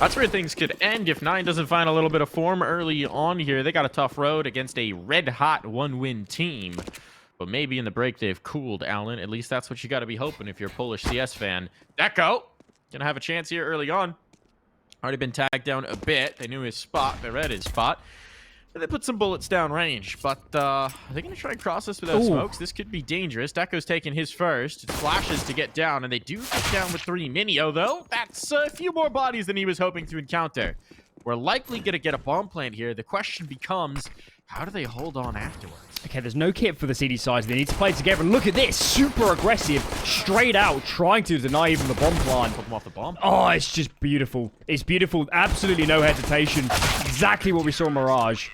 That's where things could end if Nine doesn't find a little bit of form early on here. They got a tough road against a red-hot one-win team. But maybe in the break they've cooled, Alan. At least that's what you got to be hoping if you're a Polish CS fan. Deco gonna have a chance here early on. Already been tagged down a bit. They knew his spot. They read his spot. And they put some bullets down range. But are they going to try and cross this without smokes? This could be dangerous. Deco's taking his first. It flashes to get down. And they do get down with 3 Minio, though. That's a few more bodies than he was hoping to encounter. We're likely going to get a bomb plant here. The question becomes, how do they hold on afterwards? Okay, there's no kit for the CD sides. They need to play together. And look at this. Super aggressive. Straight out. Trying to deny even the bomb plant. Put them off the bomb. Oh, it's just beautiful. It's beautiful. Absolutely no hesitation. Exactly what we saw in Mirage.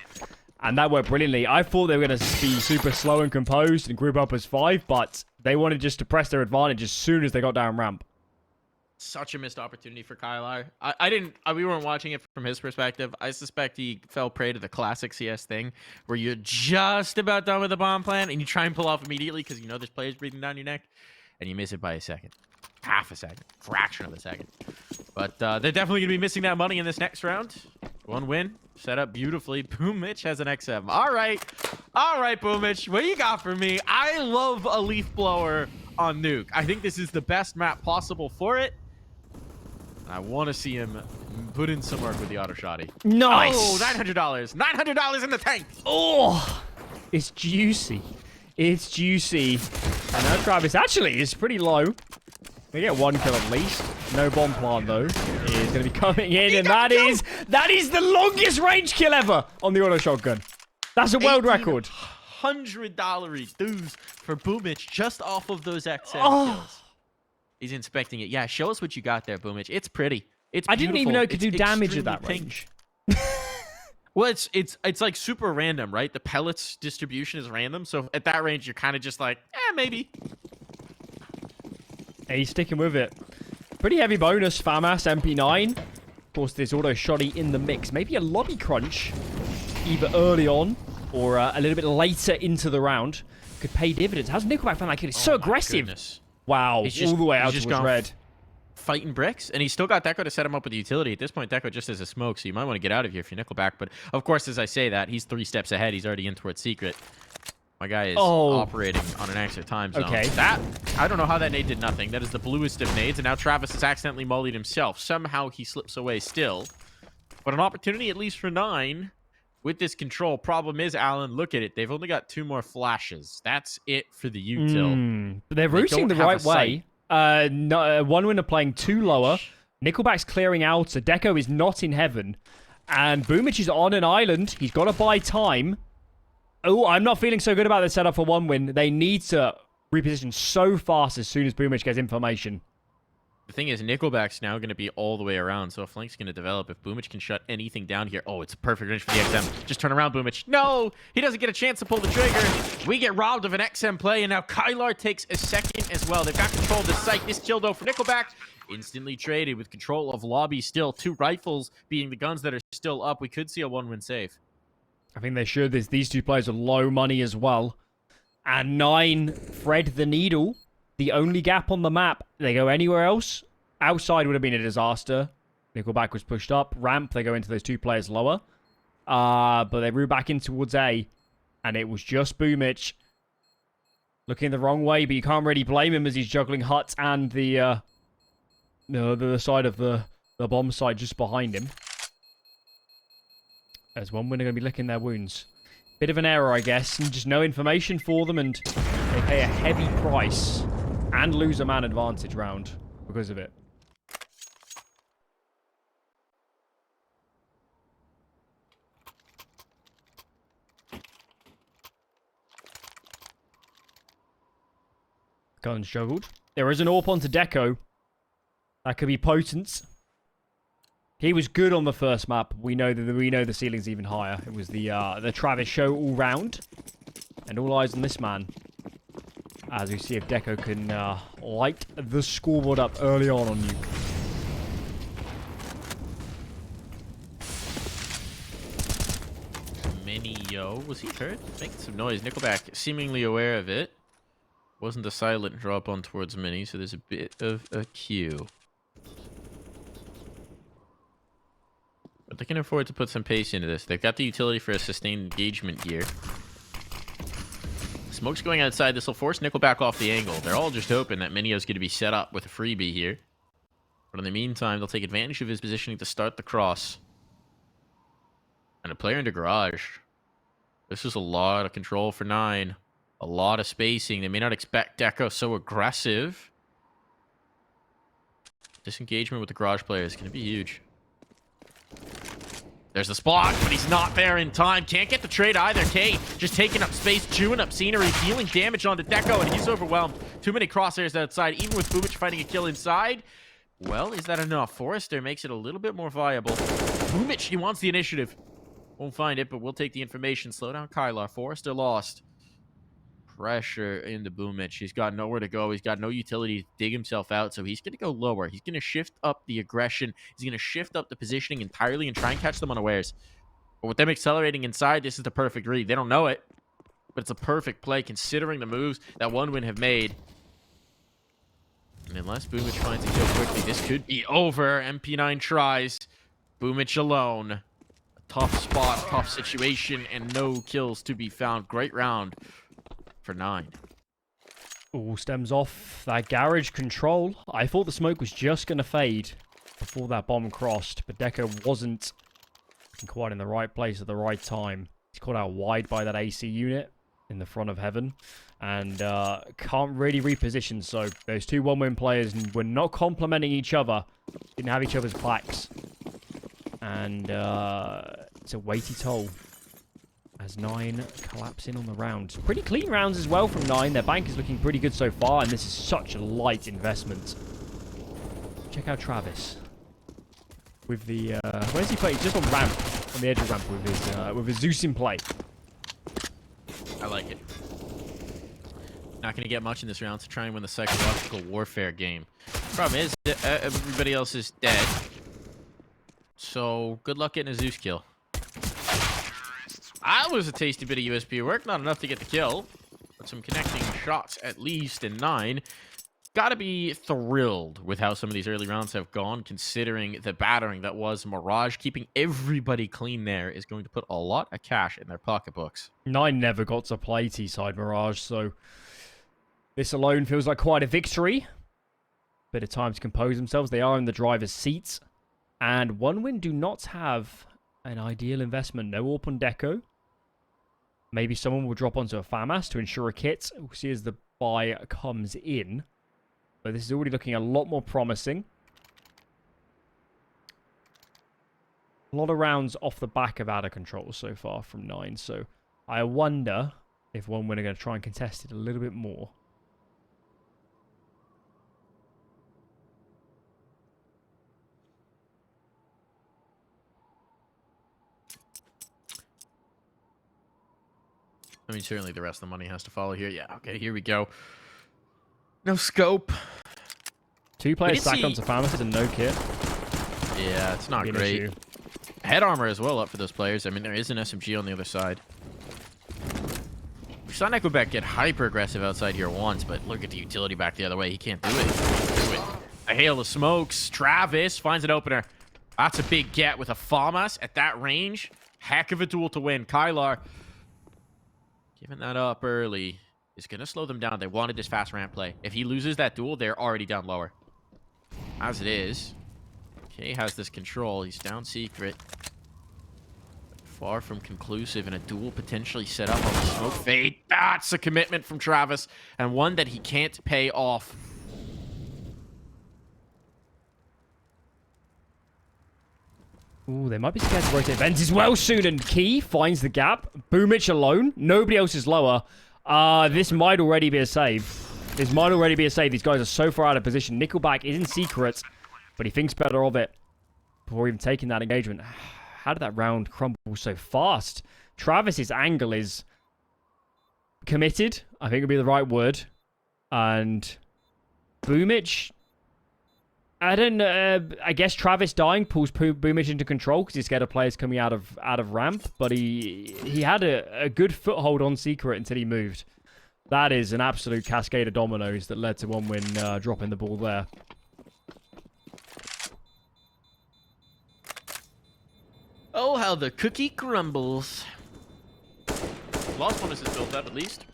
And that worked brilliantly. I thought they were going to be super slow and composed and group up as 5. But they wanted just to press their advantage as soon as they got down ramp. Such a missed opportunity for Kylar. We weren't watching it from his perspective. I suspect he fell prey to the classic CS thing where you're just about done with the bomb plant and you try and pull off immediately because you know there's players breathing down your neck and you miss it by a second. Half a second. Fraction of a second. But they're definitely going to be missing that money in this next round. 1 win. Set up beautifully. Boomich has an XM. All right. All right, Boomich. What do you got for me? I love a leaf blower on Nuke. I think this is the best map possible for it. I want to see him put in some work with the auto shotty. Nice. Oh, $900. $900 in the tank. Oh, it's juicy. It's juicy. And now Travis actually is pretty low. We get 1 kill at least. No bomb plant though. He is going to be coming in, and that is the longest range kill ever on the auto shotgun. That's a world record. $100 dues for Boomich just off of those XM kills. He's inspecting it. Yeah, show us what you got there, Boomich. It's pretty. It's beautiful. I didn't even know it could do damage at that pink. range. Well, it's like super random, right? The pellets distribution is random. So at that range, you're kind of just like, maybe. Hey, he's sticking with it. Pretty heavy bonus, FAMAS, MP9. Of course, there's auto shotty in the mix. Maybe a lobby crunch, either early on or a little bit later into the round, could pay dividends. How's Nickelback found that kill? It's so aggressive. Goodness. Wow, all the way out towards red. Fighting bricks, and he's still got Deco to set him up with the utility. At this point, Deco just has a smoke, so you might want to get out of here if you're Nickelback. But, of course, as I say that, he's 3 steps ahead. He's already in towards Secret. My guy is operating on an extra time zone. Okay. I don't know how that nade did nothing. That is the bluest of nades, and now Travis has accidentally mollied himself. Somehow he slips away still. But an opportunity, at least for 9, with this control. Problem is, Alan, look at it. They've only got 2 more flashes. That's it for the util. They're routing the right way. One winner playing 2 lower. Nickelback's clearing out, so Deco is not in heaven. And Boomich is on an island. He's got to buy time. Oh, I'm not feeling so good about the setup for 1 win. They need to reposition so fast as soon as Boomich gets information. The thing is, Nickelback's now going to be all the way around, so a flank's going to develop. If Boomich can shut anything down here... Oh, it's a perfect range for the XM. Just turn around, Boomich. No! He doesn't get a chance to pull the trigger. We get robbed of an XM play, and now Kylar takes a second as well. They've got control of the site. This kill, though, for Nickelback. Instantly traded with control of lobby still. 2 rifles being the guns that are still up. We could see a 1-win save. I think they should. These 2 players are low money as well. And 9 thread the needle. The only gap on the map. They go anywhere else. Outside would have been a disaster. Nickelback was pushed up. Ramp, they go into those 2 players lower. But they root back in towards A. And it was just Boomich. Looking the wrong way, but you can't really blame him as he's juggling Hut and the side of the bomb site just behind him. As 1 winner going to be licking their wounds. Bit of an error, I guess. And just no information for them, and they pay a heavy price and lose a man advantage round because of it. Guns juggled. There is an AWP onto Deco. That could be potent. He was good on the first map. We know the ceiling's even higher. It was the Travis show all round. And all eyes on this man. As we see if Deco can light the scoreboard up early on Nuke. Minio, was he hurt? Making some noise. Nickelback seemingly aware of it. Wasn't a silent drop on towards Mini, so there's a bit of a queue. But they can afford to put some pace into this. They've got the utility for a sustained engagement here. Smoke's going outside. This will force Nickelback off the angle. They're all just hoping that Minio's going to be set up with a freebie here. But in the meantime, they'll take advantage of his positioning to start the cross. And a player into garage. This is a lot of control for 9. A lot of spacing. They may not expect Deco so aggressive. Disengagement with the garage player is going to be huge. There's the spot, but he's not there in time. Can't get the trade either. K just taking up space, chewing up scenery, dealing damage onto Deco, and he's overwhelmed. Too many crosshairs outside, even with Bubich fighting a kill inside. Well, is that enough? Forrester makes it a little bit more viable. Bubich, he wants the initiative. Won't find it, but we'll take the information. Slow down Kylar. Forrester lost. Pressure into Boomitch. He's got nowhere to go. He's got no utility to dig himself out, so he's going to go lower. He's going to shift up the aggression. He's going to shift up the positioning entirely and try and catch them unawares. But with them accelerating inside, this is the perfect read. They don't know it, but it's a perfect play considering the moves that OneWin have made. And unless Boomitch finds a kill quickly, this could be over. MP9 tries. Boomitch alone. A tough spot, tough situation, and no kills to be found. Great round for 9. All stems off that garage control. I thought the smoke was just going to fade before that bomb crossed, but Deco wasn't quite in the right place at the right time. He's caught out wide by that AC unit in the front of heaven, and can't really reposition, so those two OneWin players were not complementing each other, didn't have each other's backs, and it's a weighty toll as 9 collapsing on the round. Pretty clean rounds as well from 9. Their bank is looking pretty good so far, and this is such a light investment. Check out Travis. With the, where's he playing? He's just on ramp, on the edge of ramp with his Zeus in play. I like it. Not going to get much in this round to try and win the psychological warfare game. Problem is, everybody else is dead. So, good luck getting a Zeus kill. That was a tasty bit of USP work. Not enough to get the kill, but some connecting shots at least in 9. Gotta be thrilled with how some of these early rounds have gone, considering the battering that was Mirage. Keeping everybody clean there is going to put a lot of cash in their pocketbooks. 9 never got to play T-side Mirage, so this alone feels like quite a victory. Bit of time to compose themselves. They are in the driver's seat, and OneWin do not have an ideal investment. No AWP on Deco. Maybe someone will drop onto a FAMAS to ensure a kit. We'll see as the buy comes in. But this is already looking a lot more promising. A lot of rounds off the back of out of control so far from 9. So I wonder if OneWin are going to try and contest it a little bit more. I mean, certainly the rest of the money has to follow here. Yeah, okay, here we go. No scope. 2 players stacked onto FAMAS and no kit. Yeah, it's not great. Head armor as well up for those players. I mean, there is an SMG on the other side. We saw Nickelback get hyper aggressive outside here once, but look at the utility back the other way. He can't do it. A hail of smokes. Travis finds an opener. That's a big get with a FAMAS at that range. Heck of a duel to win. Kylar giving that up early is going to slow them down. They wanted this fast ramp play. If he loses that duel, they're already down lower. As it is, K has this control. He's down secret. Far from conclusive, and a duel potentially set up on the smoke fade. That's a commitment from Travis, and one that he can't pay off. Ooh, they might be scared to rotate vents as well soon, and Key finds the gap. Boomitch alone. Nobody else is lower. This might already be a save. This might already be a save. These guys are so far out of position. Nickelback is in secret, but he thinks better of it before even taking that engagement. How did that round crumble so fast? Travis's angle is committed, I think would be the right word. And Boomitch, I don't know. I guess Travis dying pulls Boomitch into control because he's scared of players coming out of ramp. But he had a good foothold on secret until he moved. That is an absolute cascade of dominoes that led to OneWin dropping the ball there. while the cookie crumbles. Lost bonus is built up at least.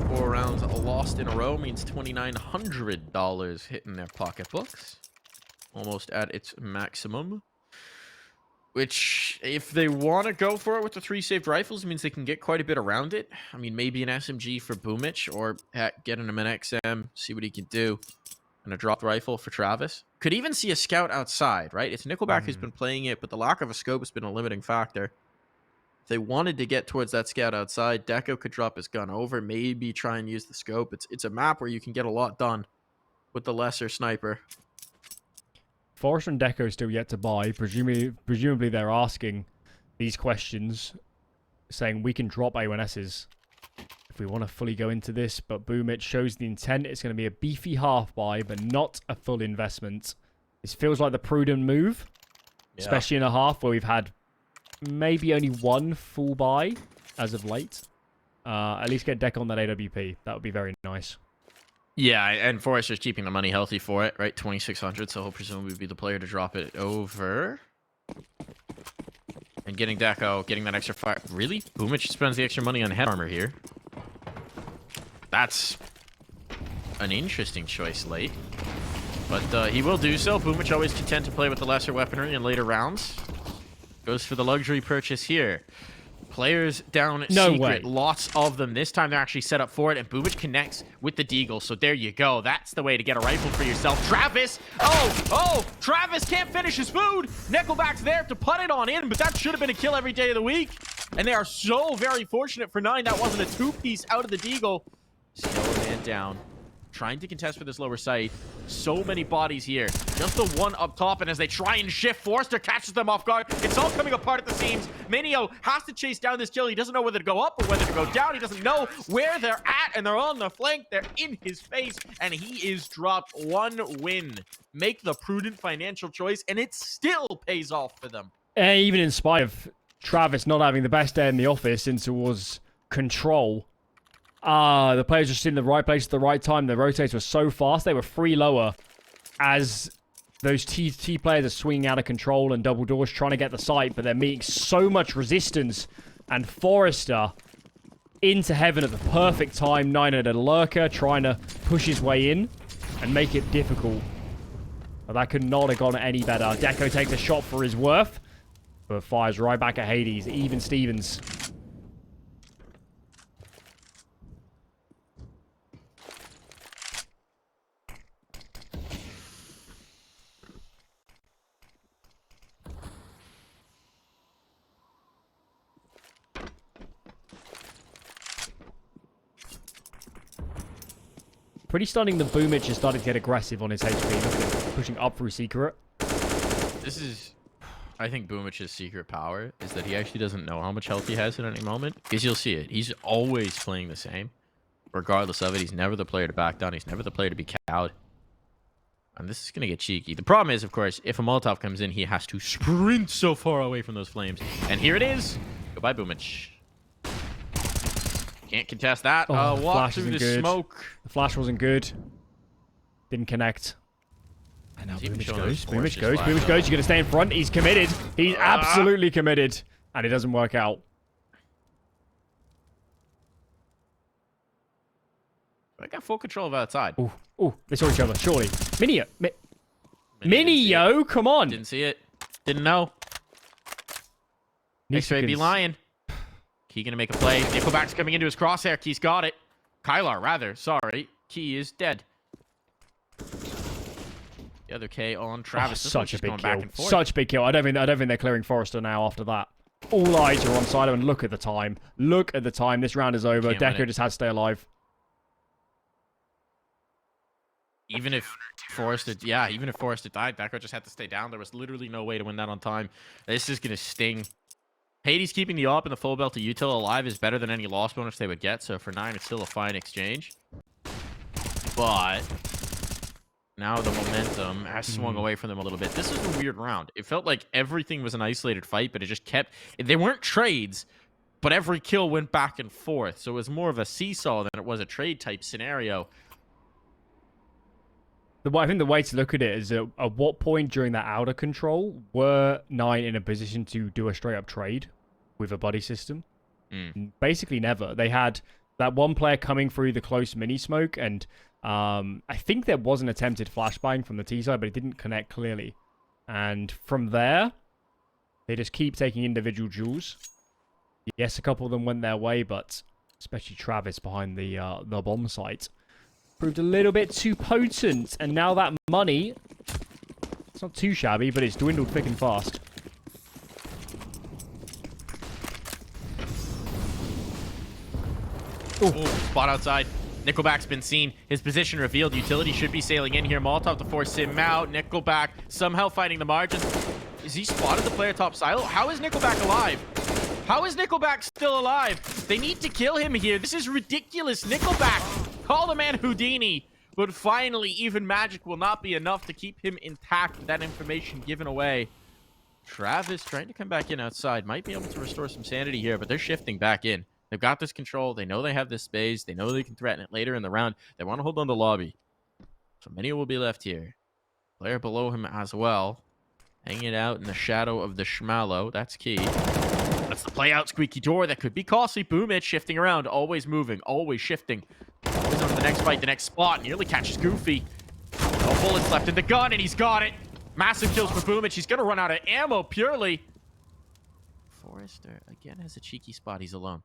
4 rounds lost in a row means $2,900 hitting their pocketbooks. Almost at its maximum. Which, if they want to go for it with the 3 saved rifles, means they can get quite a bit around it. I mean, maybe an SMG for Boomich, or heck, getting him an XM, see what he can do. And a drop rifle for Travis. Could even see a scout outside, right? It's Nickelback who's been playing it, but the lack of a scope has been a limiting factor. If they wanted to get towards that scout outside, Deco could drop his gun over, maybe try and use the scope. It's a map where you can get a lot done with the lesser sniper. Forrester and Deco still yet to buy. Presumably they're asking these questions, saying we can drop A1Ss if we want to fully go into this. But Boomich shows the intent. It's going to be a beefy half buy, but not a full investment. This feels like the prudent move, especially in a half where we've had maybe only 1 full buy as of late. At least get Deco on that AWP. That would be very nice. Yeah, and Forrester's keeping the money healthy for it, right? 2,600, so he'll presumably be the player to drop it over. And getting Deco, getting that extra fire. Really? Boomich spends the extra money on head armor here. That's an interesting choice late. But he will do so. Boomich always content to play with the lesser weaponry in later rounds. Goes for the luxury purchase here. Players down secret, lots of them. This time they're actually set up for it, and Boomich connects with the Deagle. So there you go. That's the way to get a rifle for yourself. Travis! Oh! Travis can't finish his food! Nickelback's there to put it on in, but that should have been a kill every day of the week. And they are so very fortunate for 9. That wasn't a 2-piece out of the Deagle. Still a man down. Trying to contest for this lower site. So many bodies here. Just the one up top, and as they try and shift, Forrester catches them off guard. It's all coming apart at the seams. Minio has to chase down this kill. He doesn't know whether to go up or whether to go down. He doesn't know where they're at, and they're on the flank. They're in his face, and he is dropped 1 win. Make the prudent financial choice, and it still pays off for them. Even in spite of Travis not having the best day in the office since it was control. The players just in the right place at the right time. The rotates were so fast. They were 3 lower as those T players are swinging out of control and double doors trying to get the site, but they're meeting so much resistance. And Forrester into heaven at the perfect time. 9 at a lurker, trying to push his way in and make it difficult. But that could not have gone any better. Deco takes a shot for his worth, but fires right back at Hades. Even Stevens. Pretty stunning that Boomich is starting to get aggressive on his HP. Look at him pushing up through Secret. This is... I think Boomich's secret power is that he actually doesn't know how much health he has at any moment. Because you'll see it. He's always playing the same. Regardless of it, he's never the player to back down. He's never the player to be cowed. And this is going to get cheeky. The problem is, of course, if a Molotov comes in, he has to sprint so far away from those flames. And here it is. Goodbye, Boomich. Can't contest that. Walk through the smoke. The flash wasn't good. Didn't connect. And now Boomich goes. Boomich goes. Boomich goes. You're going to stay in front. He's committed. He's absolutely committed. And it doesn't work out. I got full control of outside. Ooh, they saw each other. Surely. Minio. Minio, come on. Didn't see it. Didn't know. X-Ray be lying. Key gonna make a play. Nickelback's coming into his crosshair. Key's got it. Kylar, rather. Sorry. Key is dead. The other K on Travis. Such a big kill. Such a big kill. I don't think they're clearing Forrester now after that. All eyes are on Sido, and look at the time. Look at the time. This round is over. Deco just has to stay alive. Even if Forrester died, Deco just had to stay down. There was literally no way to win that on time. This is gonna sting. Hades keeping the AWP and the full belt to util alive is better than any loss bonus they would get. So for 9, it's still a fine exchange. But now the momentum has swung away from them a little bit. This is a weird round. It felt like everything was an isolated fight, but it just kept... They weren't trades, but every kill went back and forth. So it was more of a seesaw than it was a trade type scenario. I think the way to look at it is at what point during that outer control were Nine in a position to do a straight up trade with a buddy system? Basically never. They had that one player coming through the close mini smoke, and I think there was an attempted flashbang from the T side, but it didn't connect clearly. And from there, they just keep taking individual duels. Yes, a couple of them went their way, but especially Travis behind the bomb site proved a little bit too potent. And now that money, it's not too shabby, but it's dwindled thick and fast. Oh, spot outside. Nickelback's been seen. His position revealed. Utility should be sailing in here. Molotov to force him out. Nickelback somehow fighting the margins. Is he spotted the player top silo? How is Nickelback alive? How is Nickelback still alive? They need to kill him here. This is ridiculous. Nickelback, call the man Houdini. But finally, even magic will not be enough to keep him intact with that information given away. Travis trying to come back in outside. Might be able to restore some sanity here, but they're shifting back in. They've got this control. They know they have this space. They know they can threaten it later in the round. They want to hold on the lobby. So many will be left here. Player below him as well. Hanging out in the shadow of the Schmallow. That's key. That's the play out. Squeaky door. That could be costly. Boom it. Shifting around. Always moving. Always shifting. Always on to the next fight. The next spot. Nearly catches Goofy. No bullets left in the gun, and he's got it. Massive kills for Boomich. He's going to run out of ammo purely. Forrester, again, has a cheeky spot. He's alone.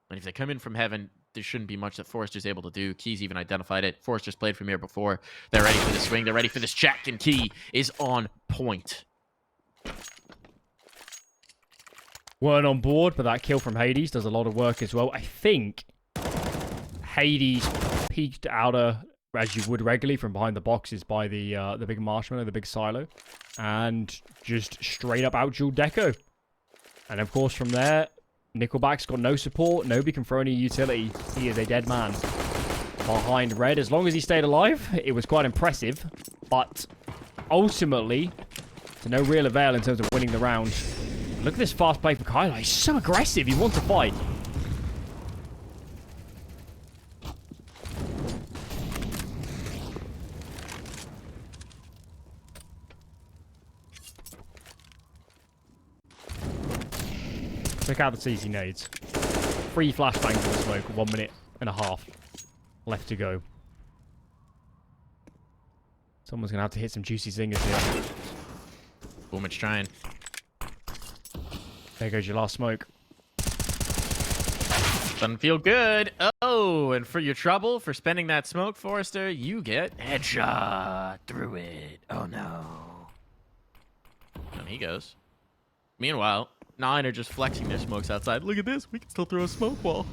And if they come in from heaven, there shouldn't be much that Forrester's able to do. Key's even identified it. Forrester's played from here before. They're ready for the swing. They're ready for this check, and Key is on point. Weren't on board, but that kill from Hades does a lot of work as well. I think Hades peeked outer, as you would regularly, from behind the boxes by the big marshmallow, the big silo, and just straight up out-dueled Deco. And of course, from there, Nickelback's got no support. Nobody can throw any utility. He is a dead man behind Red. As long as he stayed alive, it was quite impressive. But ultimately, to no real avail in terms of winning the round. Look at this fast play for Kylo. He's so aggressive. He wants to fight. Check out the CC nades. 3 flashbangs in the smoke, 1 minute and a half left to go. Someone's going to have to hit some juicy zingers here. Boomich trying. There goes your last smoke. Doesn't feel good. Oh, and for your trouble, for spending that smoke, Forrester, you get headshot through it. Oh, no. And he goes. Meanwhile, Nine are just flexing their smokes outside. Look at this. We can still throw a smoke wall.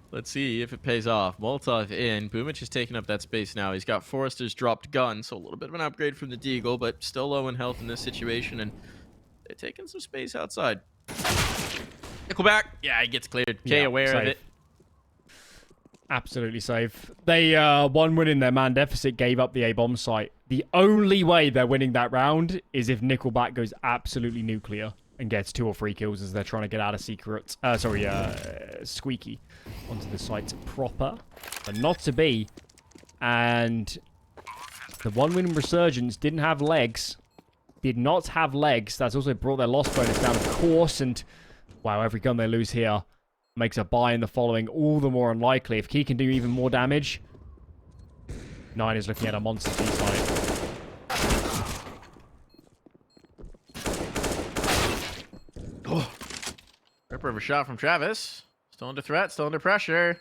Let's see if it pays off. Molotov in. Boomich is taking up that space now. He's got Forrester's dropped gun, so a little bit of an upgrade from the Deagle, but still low in health in this situation, and they're taking some space outside. Nickelback. Yeah, he gets cleared. K aware safe. of it. Absolutely safe. They one win in their man deficit, gave up the A-bomb site. The only way they're winning that round is if Nickelback goes absolutely nuclear and gets 2 or 3 kills as they're trying to get out of secret. Squeaky onto the site proper, but not to be. And the one win Resurgence didn't have legs. Did not have legs. That's also brought their loss bonus down, of course. And wow, every gun they lose here makes a buy in the following all the more unlikely. If Key can do even more damage, Nine is looking at a monster T side. Oh. Ripper of a shot from Travis. Still under threat, still under pressure.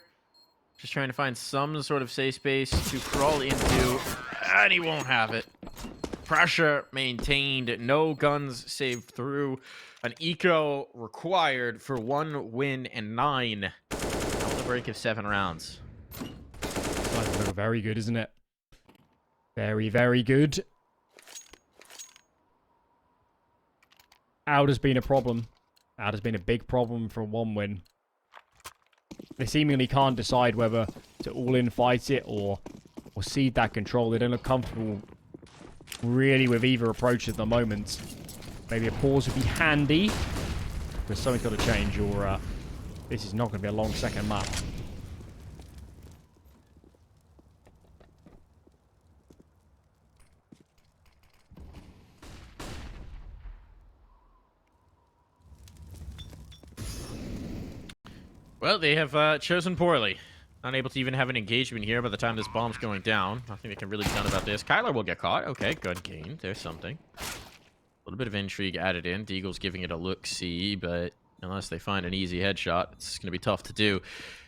Just trying to find some sort of safe space to crawl into, and he won't have it. Pressure maintained, no guns saved through. An eco required for 1 win and 9. Out the break of 7 rounds. That's looking very good, isn't it? Very, very good. Out has been a problem. Out has been a big problem for 1 win. They seemingly can't decide whether to all-in fight it or cede that control. They don't look comfortable really with either approach at the moment. Maybe a pause would be handy, because something's got to change, or this is not going to be a long second map. Well, they have chosen poorly. Unable to even have an engagement here by the time this bomb's going down. Nothing that can really be done about this. Kyler will get caught. Okay, good game. There's something. A little bit of intrigue added in. Deagle's giving it a look-see, but unless they find an easy headshot, it's going to be tough to do.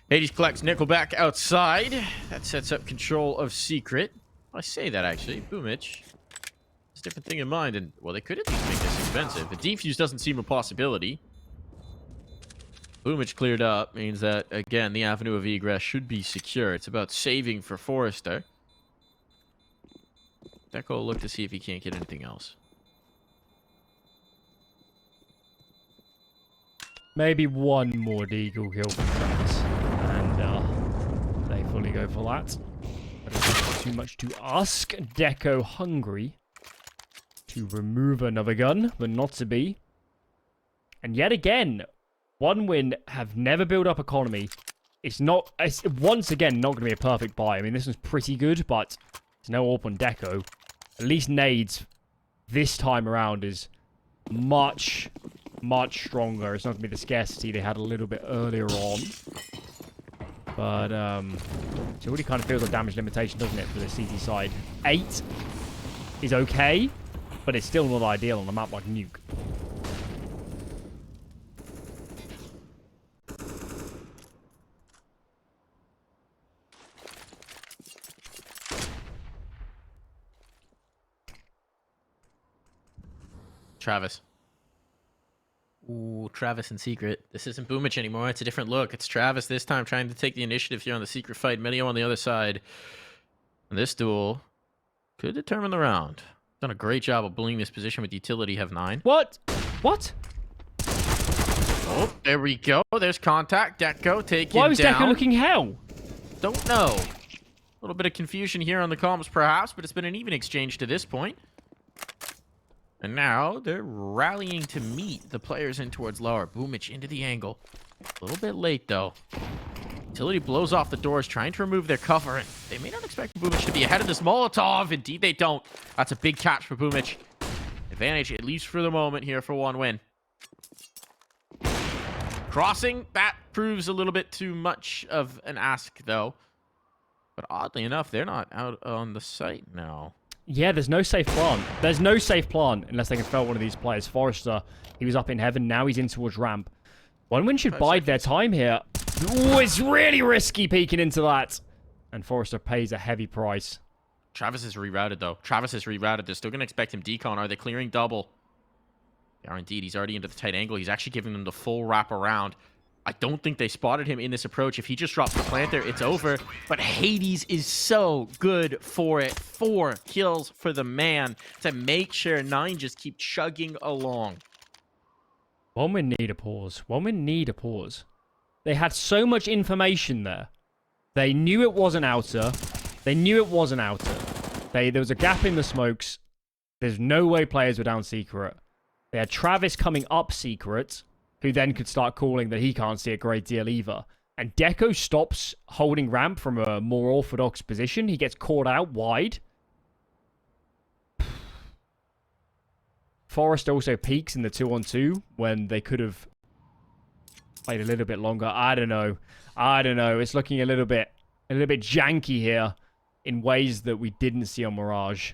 Hades collects Nickelback outside. That sets up control of Secret. I say that, actually. Boomich has a different thing in mind, and, well, they could at least make this expensive. The defuse doesn't seem a possibility. Boomich cleared up means that, again, the avenue of egress should be secure. It's about saving for Forrester. Deco will look to see if he can't get anything else. Maybe one more Deagle kill from Travis. And they fully go for that. But it's not too much to ask. Deco hungry to remove another gun, but not to be. And yet again, One Win have never built up economy. It's once again not going to be a perfect buy. I mean, this one's pretty good, but there's no AWP on Deco. At least nades this time around is much, much stronger. It's not going to be the scarcity they had a little bit earlier on. But it already kind of feels like damage limitation, doesn't it, for the CT side? 8 is okay, but it's still not ideal on a map like Nuke. Travis. Ooh, Travis in Secret. This isn't Boomich anymore. It's a different look. It's Travis this time trying to take the initiative here on the Secret fight. Medio on the other side. And this duel could determine the round. Done a great job of bullying this position with utility. Have 9. What? What? Oh, there we go. There's contact. Deco taking down. Why was Deco looking hell? Don't know. A little bit of confusion here on the comms perhaps, but it's been an even exchange to this point. And now they're rallying to meet the players in towards lower. Boomich into the angle. A little bit late, though. Utility blows off the doors, trying to remove their cover. And they may not expect Boomich to be ahead of this Molotov. Indeed, they don't. That's a big catch for Boomich. Advantage, at least for the moment, here for One Win. Crossing, that proves a little bit too much of an ask, though. But oddly enough, they're not out on the site now. Yeah, there's no safe plant. There's no safe plant unless they can fell one of these players. Forrester, he was up in heaven. Now he's in towards ramp. One Win should bide their time here. Ooh, it's really risky peeking into that. And Forrester pays a heavy price. Travis is rerouted, though. Travis is rerouted. They're still going to expect him decon. Are they clearing double? They are indeed. He's already into the tight angle. He's actually giving them the full wrap around. I don't think they spotted him in this approach. If he just drops the plant there, it's over. But Hades is so good for it. 4 kills for the man to make sure 9 just keep chugging along. One Win need a pause. One Win need a pause. They had so much information there. They knew it wasn't outer. They knew it wasn't outer. There was a gap in the smokes. There's no way players were down secret. They had Travis coming up secret, who then could start calling that he can't see a great deal either. And Deco stops holding ramp from a more orthodox position. He gets caught out wide. Forrest also peaks in the 2-on-2 when they could have played a little bit longer. I don't know. It's looking a little bit janky here in ways that we didn't see on Mirage.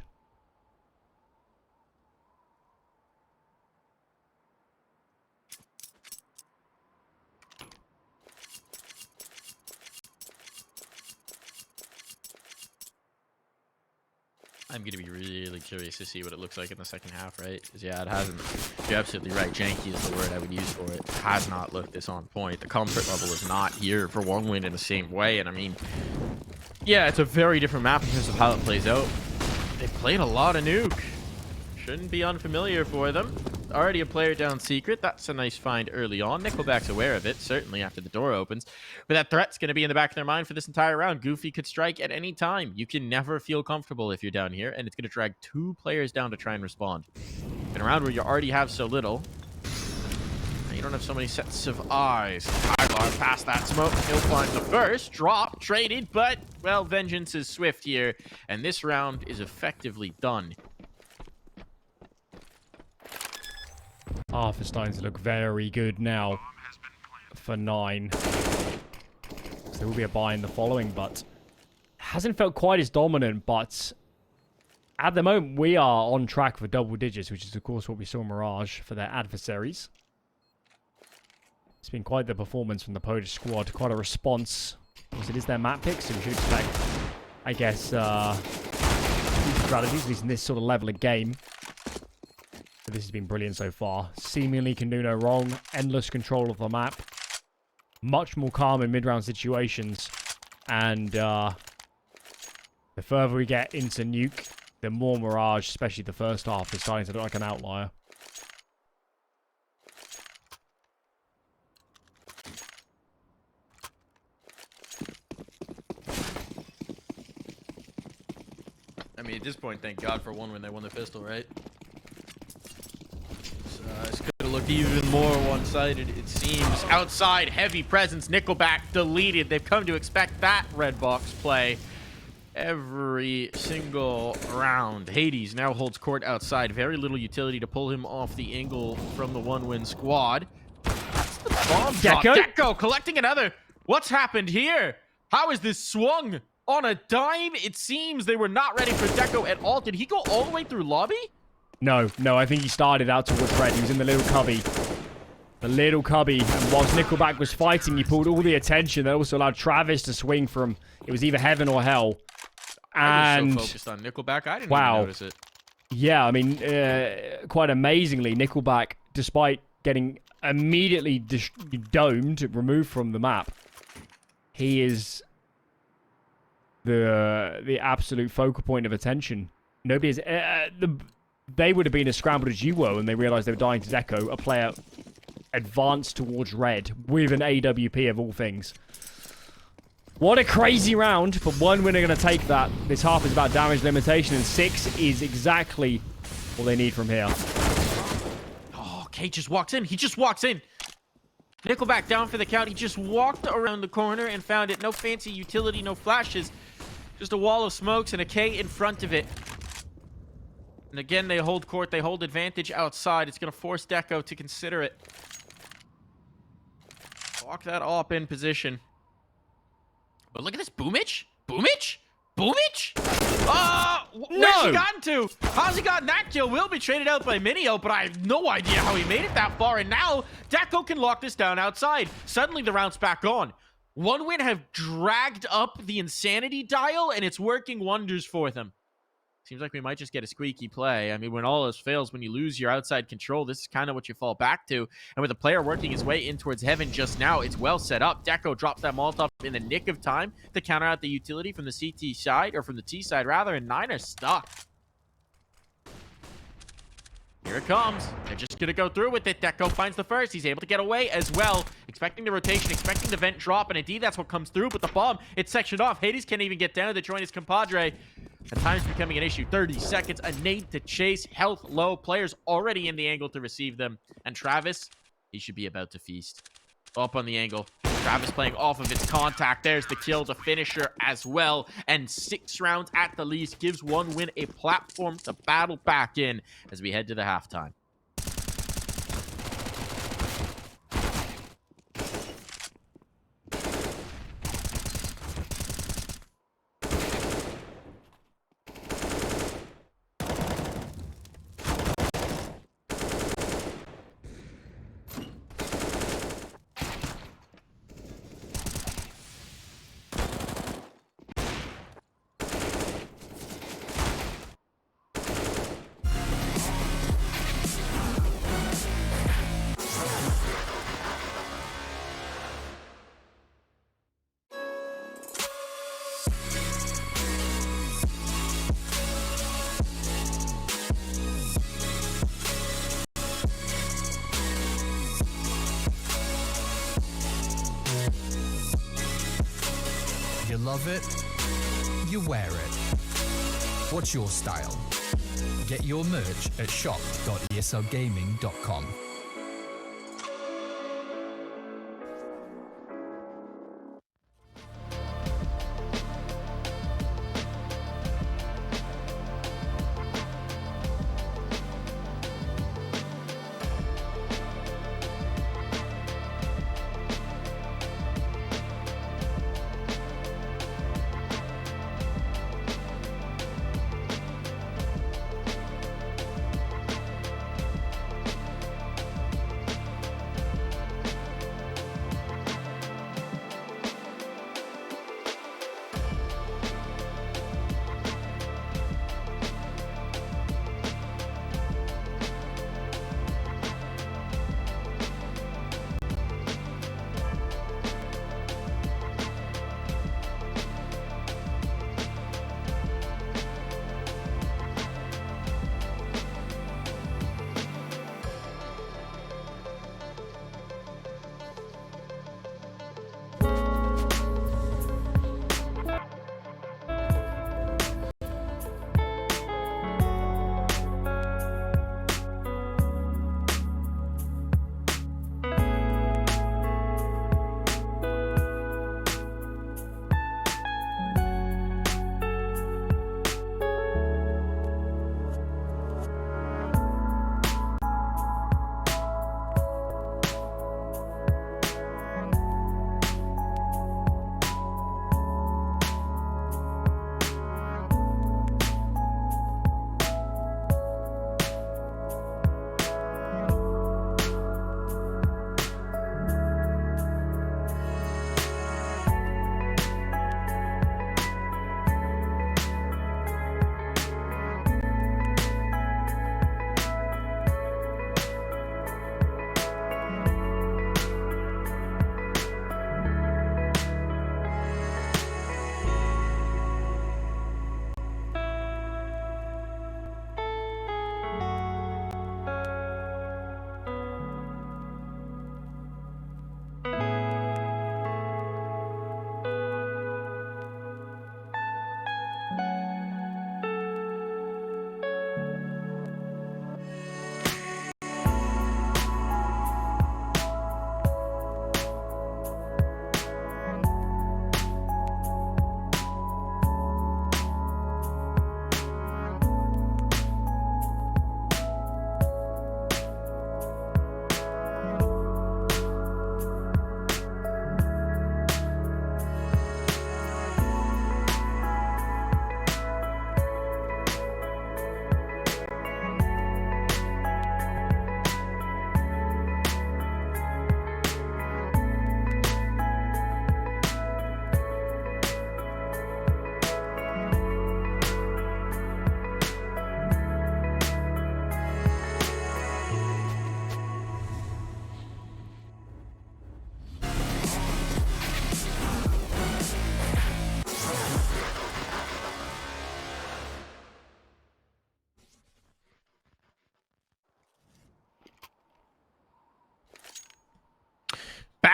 I'm going to be really curious to see what it looks like in the second half, right? Because, yeah, it hasn't. You're absolutely right. Janky is the word I would use for it. It has not looked this on point. The comfort level is not here for One Win in the same way. And, I mean, yeah, it's a very different map in terms of how it plays out. They played a lot of Nuke. Shouldn't be unfamiliar for them. Already a player down secret. That's a nice find early on. Nickelback's aware of it, certainly after the door opens. But that threat's going to be in the back of their mind for this entire round. Goofy could strike at any time. You can never feel comfortable if you're down here, and it's going to drag 2 players down to try and respond. In a round where you already have so little, you don't have so many sets of eyes. Kylar past that smoke. He'll find the first. Drop, traded, but, well, vengeance is swift here, and this round is effectively done. Arthur starting to look very good now. for 9. So there will be a buy in the following, but hasn't felt quite as dominant, but at the moment we are on track for double digits, which is of course what we saw Mirage for their adversaries. It's been quite the performance from the Polish squad, quite a response. Because it is their map pick, so we should expect, I guess, strategies, at least in this sort of level of game. But this has been brilliant so far. Seemingly can do no wrong. Endless control of the map. Much more calm in mid-round situations. And the further we get into Nuke, the more Mirage, especially the first half, is starting to look like an outlier. I mean, at this point, thank God for one when they won the pistol, right? This could have looked even more one-sided, it seems. Outside, heavy presence, Nickelback deleted. They've come to expect that red box play every single round. Hades now holds court outside. Very little utility to pull him off the angle from the one-win squad. That's the bomb drop. Deco collecting another. What's happened here? How is this swung? On a dime, it seems they were not ready for Deco at all. Did he go all the way through lobby? No, I think he started out towards red. He was in the little cubby. The little cubby. And whilst Nickelback was fighting, he pulled all the attention. That also allowed Travis to swing from, it was either heaven or hell. And I was so focused on Nickelback, I didn't even notice it. Yeah, I mean, quite amazingly, Nickelback, despite getting immediately domed, removed from the map, he is the absolute focal point of attention. Nobody is... they would have been as scrambled as you were when they realized they were dying to Deco. A player advanced towards red with an AWP of all things. What a crazy round, but one winner going to take that. This half is about damage limitation, and 6 is exactly what they need from here. Oh, Kate just walks in. He just walks in. Nickelback down for the count. He just walked around the corner and found it. No fancy utility, no flashes. Just a wall of smokes and a K in front of it. And again, they hold court. They hold advantage outside. It's going to force Deco to consider it. Walk that up in position. But look at this. Boomich? Boomich? Boomich? Where's he gotten to? How's he gotten that kill? Will be traded out by Minio, but I have no idea how he made it that far. And now, Deco can lock this down outside. Suddenly, the round's back on. One win have dragged up the insanity dial, and it's working wonders for them. Seems like we might just get a squeaky play. I mean, when all else fails, when you lose your outside control, this is kind of what you fall back to. And with the player working his way in towards heaven just now, it's well set up. Deco drops that Molotov in the nick of time to counter out the utility from the CT side, or from the T side rather, and 9 are stuck. Here it comes. They're just going to go through with it. Deco finds the first. He's able to get away as well. Expecting the rotation, expecting the vent drop, and indeed that's what comes through. But the bomb, it's sectioned off. Hades can't even get down to join his compadre. And time's becoming an issue. 30 seconds, a nade to chase. Health low. Players already in the angle to receive them. And Travis, he should be about to feast. Up on the angle. Travis playing off of its contact. There's the kill, the finisher as well. And 6 rounds at the least gives one win a platform to battle back in as we head to the halftime. You love it, you wear it. What's your style? Get your merch at shop.eslgaming.com.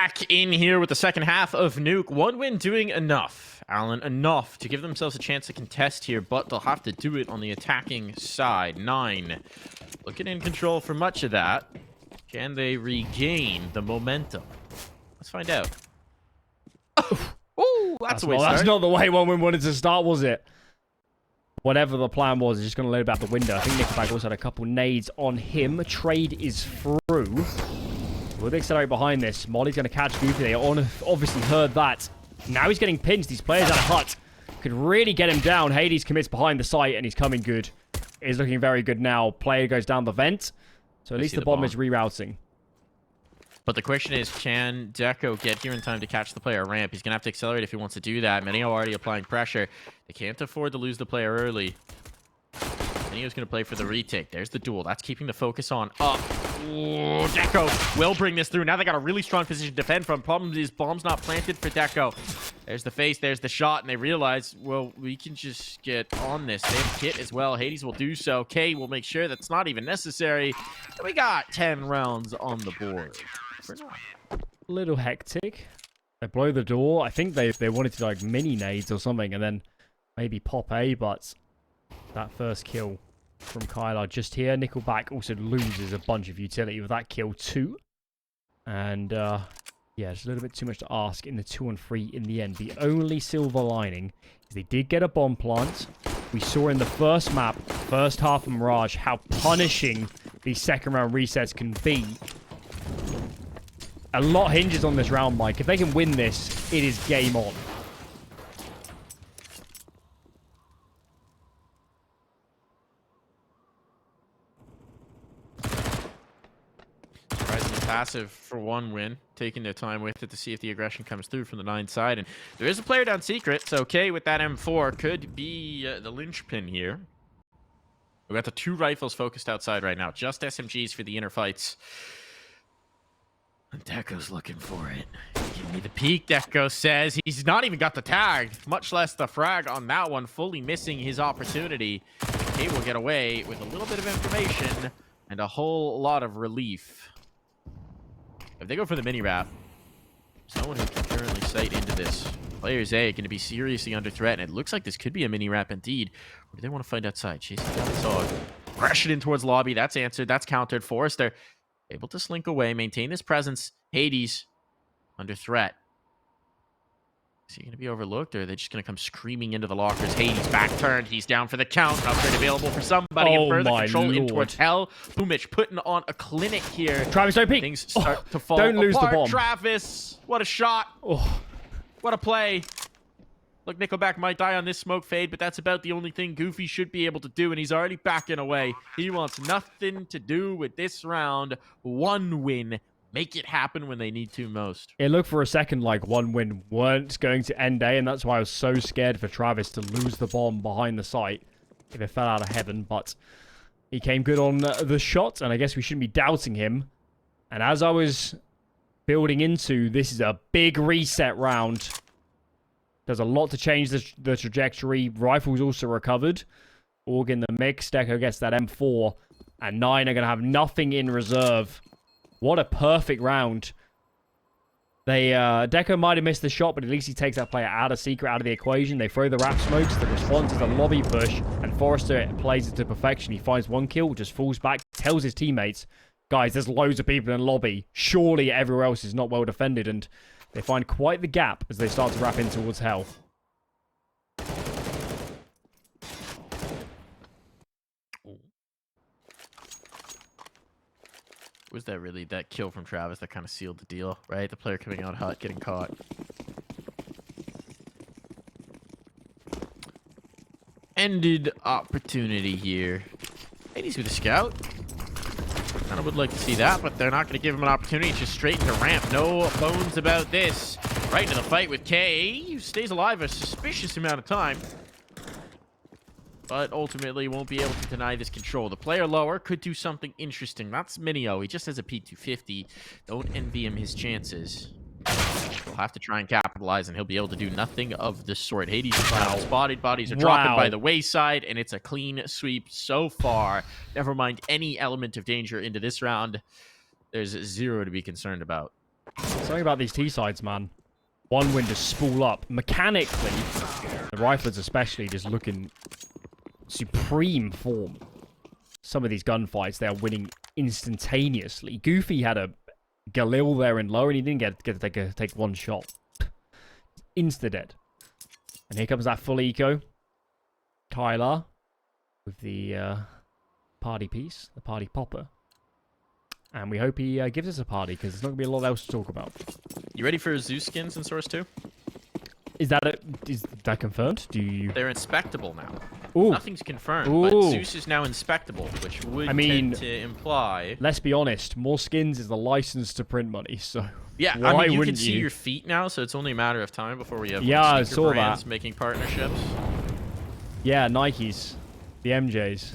back in here with the second half of Nuke. One win doing enough, Alan, enough to give themselves a chance to contest here, but they'll have to do it on the attacking side. 9 looking in control for much of that. Can they regain the momentum? Let's find out. Ooh, that's the way to start. That's not the way One Win wanted to start, was it? Whatever the plan was, he's just going to load back the window. I think Nickelback also had a couple nades on him. Trade is through. Will they accelerate behind this? Molly's going to catch Goofy. They obviously heard that. Now he's getting pinched. These players at a hut could really get him down. Hades commits behind the site, and he's coming good. He's looking very good now. Player goes down the vent. So at least the bomb is rerouting. But the question is, can Deco get here in time to catch the player ramp? He's going to have to accelerate if he wants to do that. Menio already applying pressure. They can't afford to lose the player early. Menio's going to play for the retake. There's the duel. That's keeping the focus on up. Ooh, Deco will bring this through. Now they got a really strong position to defend from. Problem is, bomb's not planted for Deco. There's the face, there's the shot, and they realize, well, we can just get on this. They have kit as well. Hades will do so. K will make sure that's not even necessary. And we got 10 rounds on the board. A little hectic. They blow the door. I think they wanted to like mini nades or something and then maybe pop A, but that first kill from Kylar just here. Nickelback also loses a bunch of utility with that kill too. And yeah, it's a little bit too much to ask in the 2 and 3 in the end. The only silver lining is they did get a bomb plant. We saw in the first map, first half of Mirage, how punishing these second round resets can be. A lot hinges on this round, Mike. If they can win this, it is game on. Surprisingly passive for 1 win, taking their time with it to see if the aggression comes through from the 9 side. And there is a player down secret, so K with that M4 could be the linchpin here. We've got the 2 rifles focused outside right now. Just SMGs for the inner fights. And Deco's looking for it. Give me the peek, Deco says. He's not even got the tag, much less the frag on that one, fully missing his opportunity. He will get away with a little bit of information and a whole lot of relief. If they go for the mini wrap, there's no one who can currently sight into this. Players A going to be seriously under threat, and it looks like this could be a mini wrap indeed. Or do they want to find outside? Chasing down the dog. Crash it in towards lobby. That's answered. That's countered. Forrester able to slink away, maintain his presence. Hades under threat. Is he going to be overlooked, or are they just going to come screaming into the lockers? Hades back turned. He's down for the count. Upgrade available for somebody. And further control in towards hell. Pumich putting on a clinic here. Travis, don't peek. Things start to fall don't lose apart. the bomb. Travis, what a shot. Oh. What a play. Look, Nickelback might die on this smoke fade, but that's about the only thing Goofy should be able to do, and he's already backing away. He wants nothing to do with this round. 1 win. Make it happen when they need to most. It looked for a second like 1 win weren't going to end A, and that's why I was so scared for Travis to lose the bomb behind the site if it fell out of heaven, but he came good on the shot, and I guess we shouldn't be doubting him. And as I was building into, this is a big reset round. There's a lot to change the trajectory. Rifles also recovered. Org in the mix. Deco gets that M4. And 9 are going to have nothing in reserve. What a perfect round. Deco might have missed the shot, but at least he takes that player out of secret, out of the equation. They throw the wrap smokes. The response is a lobby push. And Forrester plays it to perfection. He finds 1 kill, just falls back, tells his teammates, guys, there's loads of people in lobby. Surely everywhere else is not well defended. And they find quite the gap as they start to wrap in towards hell. Was that really that kill from Travis that kind of sealed the deal, right? The player coming out hot, getting caught. Ended opportunity here. Hades with a scout. Kind of would like to see that, but they're not going to give him an opportunity. Just straight into ramp. No bones about this. Right into the fight with K. He stays alive a suspicious amount of time, but ultimately won't be able to deny this control. The player lower could do something interesting. That's Minio. He just has a P250. Don't envy him his chances. He'll have to try and capitalize, and he'll be able to do nothing of the sort. Hades is now spotted. Bodies are dropping by the wayside, and it's a clean sweep so far. Never mind any element of danger into this round. There's 0 to be concerned about. Something about these T-sides, man. One win to spool up. Mechanically, the riflers especially just looking supreme form. Some of these gunfights, they are winning instantaneously. Goofy had a Galil there in low, and he didn't get to take one shot. Insta-dead. And here comes that full eco. Tyler with the party piece, the party popper. And we hope he gives us a party, because there's not going to be a lot else to talk about. You ready for Zeus skins in Source 2? Is that confirmed? Do you... They're inspectable now. Ooh. Nothing's confirmed, Ooh. but Zeus is now inspectable, which would tend to imply... Let's be honest, more skins is the license to print money, so... Yeah, why I mean, you wouldn't can see your feet now, so it's only a matter of time before we have I sneaker saw brands that. making partnerships. Yeah, Nikes. The MJs.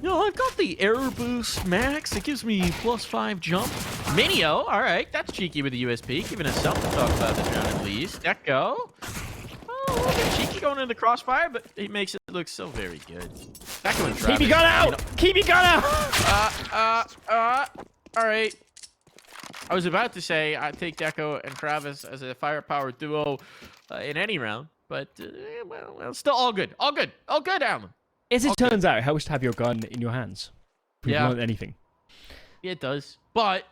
No, I've got the Air Boost Max. It gives me +5 jump. Minio, all right, that's cheeky with the USP, giving us something to talk about this round at least. Deco. Oh, a little bit cheeky going into the crossfire, but he makes it look so very good. Deco and Travis. Keep your gun out! Keep your gun out! All right. I was about to say I'd take Deco and Travis as a firepower duo in any round, but, well, still all good. All good, Alan. As it turns out, it helps to have your gun in your hands. If you've learned anything. Yeah, it does. But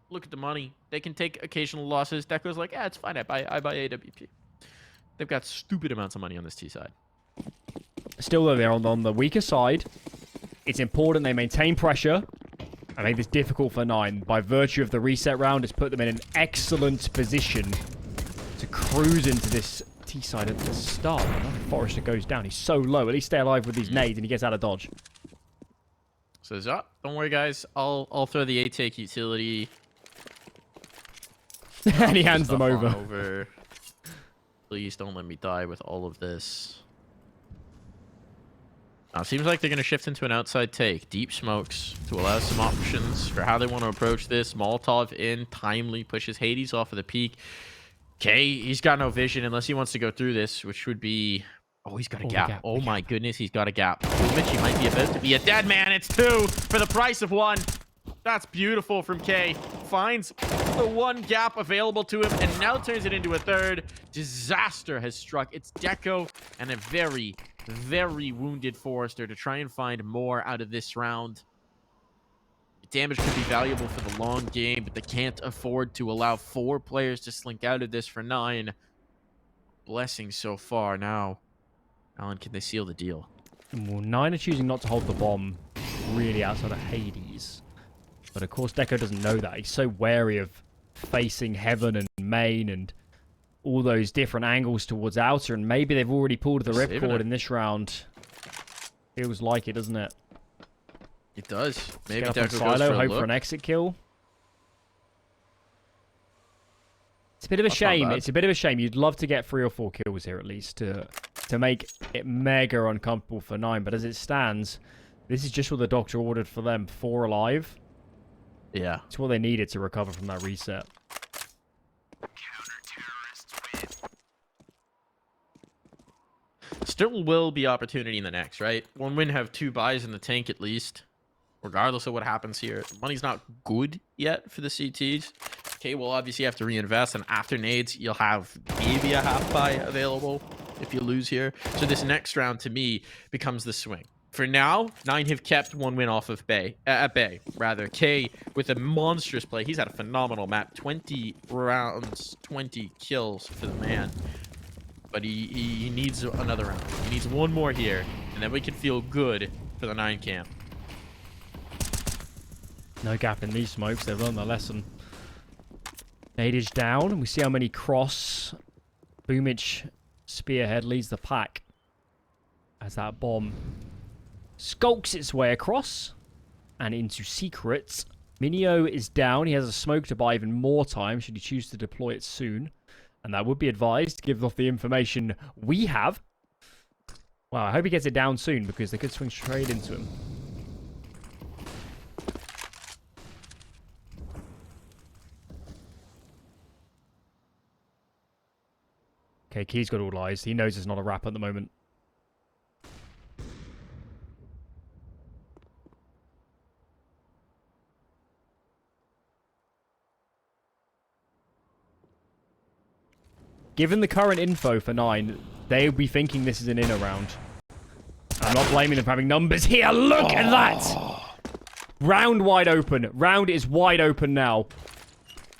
look at the money. They can take occasional losses. Deco's like, yeah, it's fine. I buy AWP. They've got stupid amounts of money on this T side. Still, though, they're on the weaker side. It's important they maintain pressure and make this difficult for 9. By virtue of the reset round, it's put them in an excellent position to cruise into this T side at the start. Forrester goes down. He's so low. At least stay alive with these nades, and he gets out of dodge. Says, oh, don't worry, guys. I'll throw the A-Take utility. And he hands them over. Please don't let me die with all of this. Now, seems like they're going to shift into an outside take. Deep smokes to allow some options for how they want to approach this. Molotov in. Timely pushes Hades off of the peak. Okay, he's got no vision unless he wants to go through this, which would be... Oh, he's got a gap. Oh, my goodness, he's got a gap. Mitch, he might be about to be a dead man. It's 2 for the price of 1. That's beautiful from K. Finds the one gap available to him and now turns it into a third. Disaster has struck. It's Deco and a very, very wounded Forrester to try and find more out of this round. Damage could be valuable for the long game, but they can't afford to allow 4 players to slink out of this for 9. Blessing so far. Now, Alan, can they seal the deal? Well, 9 are choosing not to hold the bomb really outside of Hades. But of course, Deco doesn't know that. He's so wary of facing Heaven and Main and all those different angles towards Outer. And maybe they've already pulled the ripcord in this round. Feels like it, doesn't it? It does. Maybe Deco goes Silo, for a hope look. for an exit kill. It's a bit of a shame. It's a bit of a shame. You'd love to get 3 or 4 kills here at least to make it mega uncomfortable for 9. But as it stands, this is just what the doctor ordered for them. 4 alive. Yeah. It's what they needed to recover from that reset. Still will be opportunity in the next, right? 1 win, have 2 buys in the tank at least. Regardless of what happens here. Money's not good yet for the CTs. Okay, we'll obviously have to reinvest, and after nades, you'll have maybe a half buy available if you lose here. So this next round, to me, becomes the swing. For now, 9 have kept 1 win off of Bay. K with a monstrous play. He's had a phenomenal map. 20 rounds, 20 kills for the man. But he needs another round. He needs 1 more here, and then we can feel good for the 9 camp. No gap in these smokes. They've learned their lesson. Nadage down, and we see how many cross. Boomich spearhead leads the pack. As that bomb skulks its way across and into secrets. Minio is down. He has a smoke to buy even more time should he choose to deploy it soon. And that would be advised, given off the information we have. Wow, I hope he gets it down soon because they could swing straight into him. Okay, Key's got all eyes. He knows it's not a wrap at the moment. given the current info for 9, they would be thinking this is an inner round. I'm not blaming them for having numbers here. Look at that! Round wide open. Round is wide open now.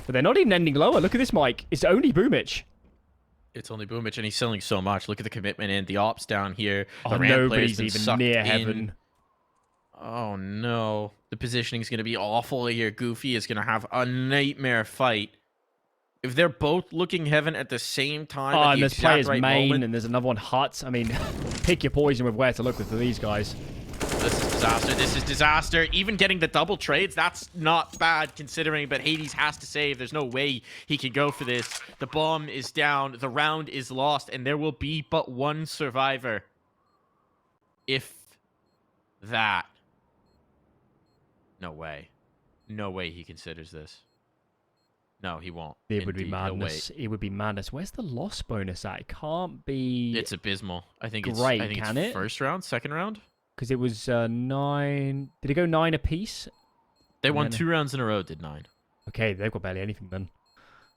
But they're not even ending lower. Look at this, Mike. It's only Boomich. It's only Boomich, and he's selling so much. Look at the commitment and the ops down here. The Oh, ramp player's nobody's been even sucked near in. heaven. Oh, no. The positioning is going to be awful here. Goofy is going to have a nightmare fight. If they're both looking heaven at the same time, at Oh, the and there's exact players right main, moment, and there's another one Hut. I mean, pick your poison with where to look for these guys. this is disaster. This is disaster. Even getting the double trades, that's not bad considering, but Hades has to save. There's no way he can go for this. The bomb is down. The round is lost, and there will be but one survivor. If that. No way. No way he considers this. No, he won't. It would be Indeed, he'll madness. wait. It would be madness. Where's the loss bonus at? It can't be... It's abysmal. I think great, it's can it? first round, second round. Because it was 9... Did it go 9 apiece? They And won then- 2 rounds in a row, did 9. Okay, they've got barely anything then.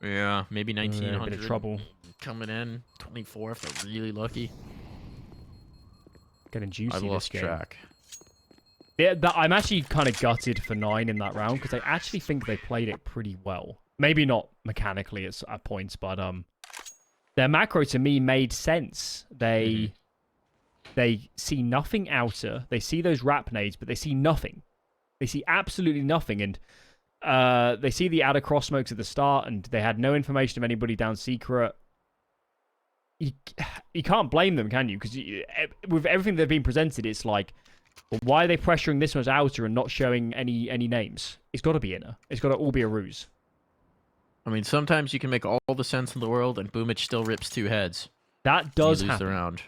Yeah, maybe They're in a 1900. bit of trouble. Coming in 24 if they're really lucky. Getting juicy I've lost this game. track. Yeah, I'm actually kind of gutted for 9 in that round because I actually think they played it pretty well. Maybe not mechanically at points, but their macro to me made sense. They see nothing outer. They see those rap nades, but they see nothing. They see absolutely nothing, and they see the outer cross smokes at the start, and they had no information of anybody down secret. You can't blame them, can you? Because with everything they've been presented, it's like, well, why are they pressuring this much outer and not showing any names? It's got to be inner. It's got to all be a ruse. I mean, sometimes you can make all the sense in the world, and Boomich still rips 2 heads. That does You lose happen. the round.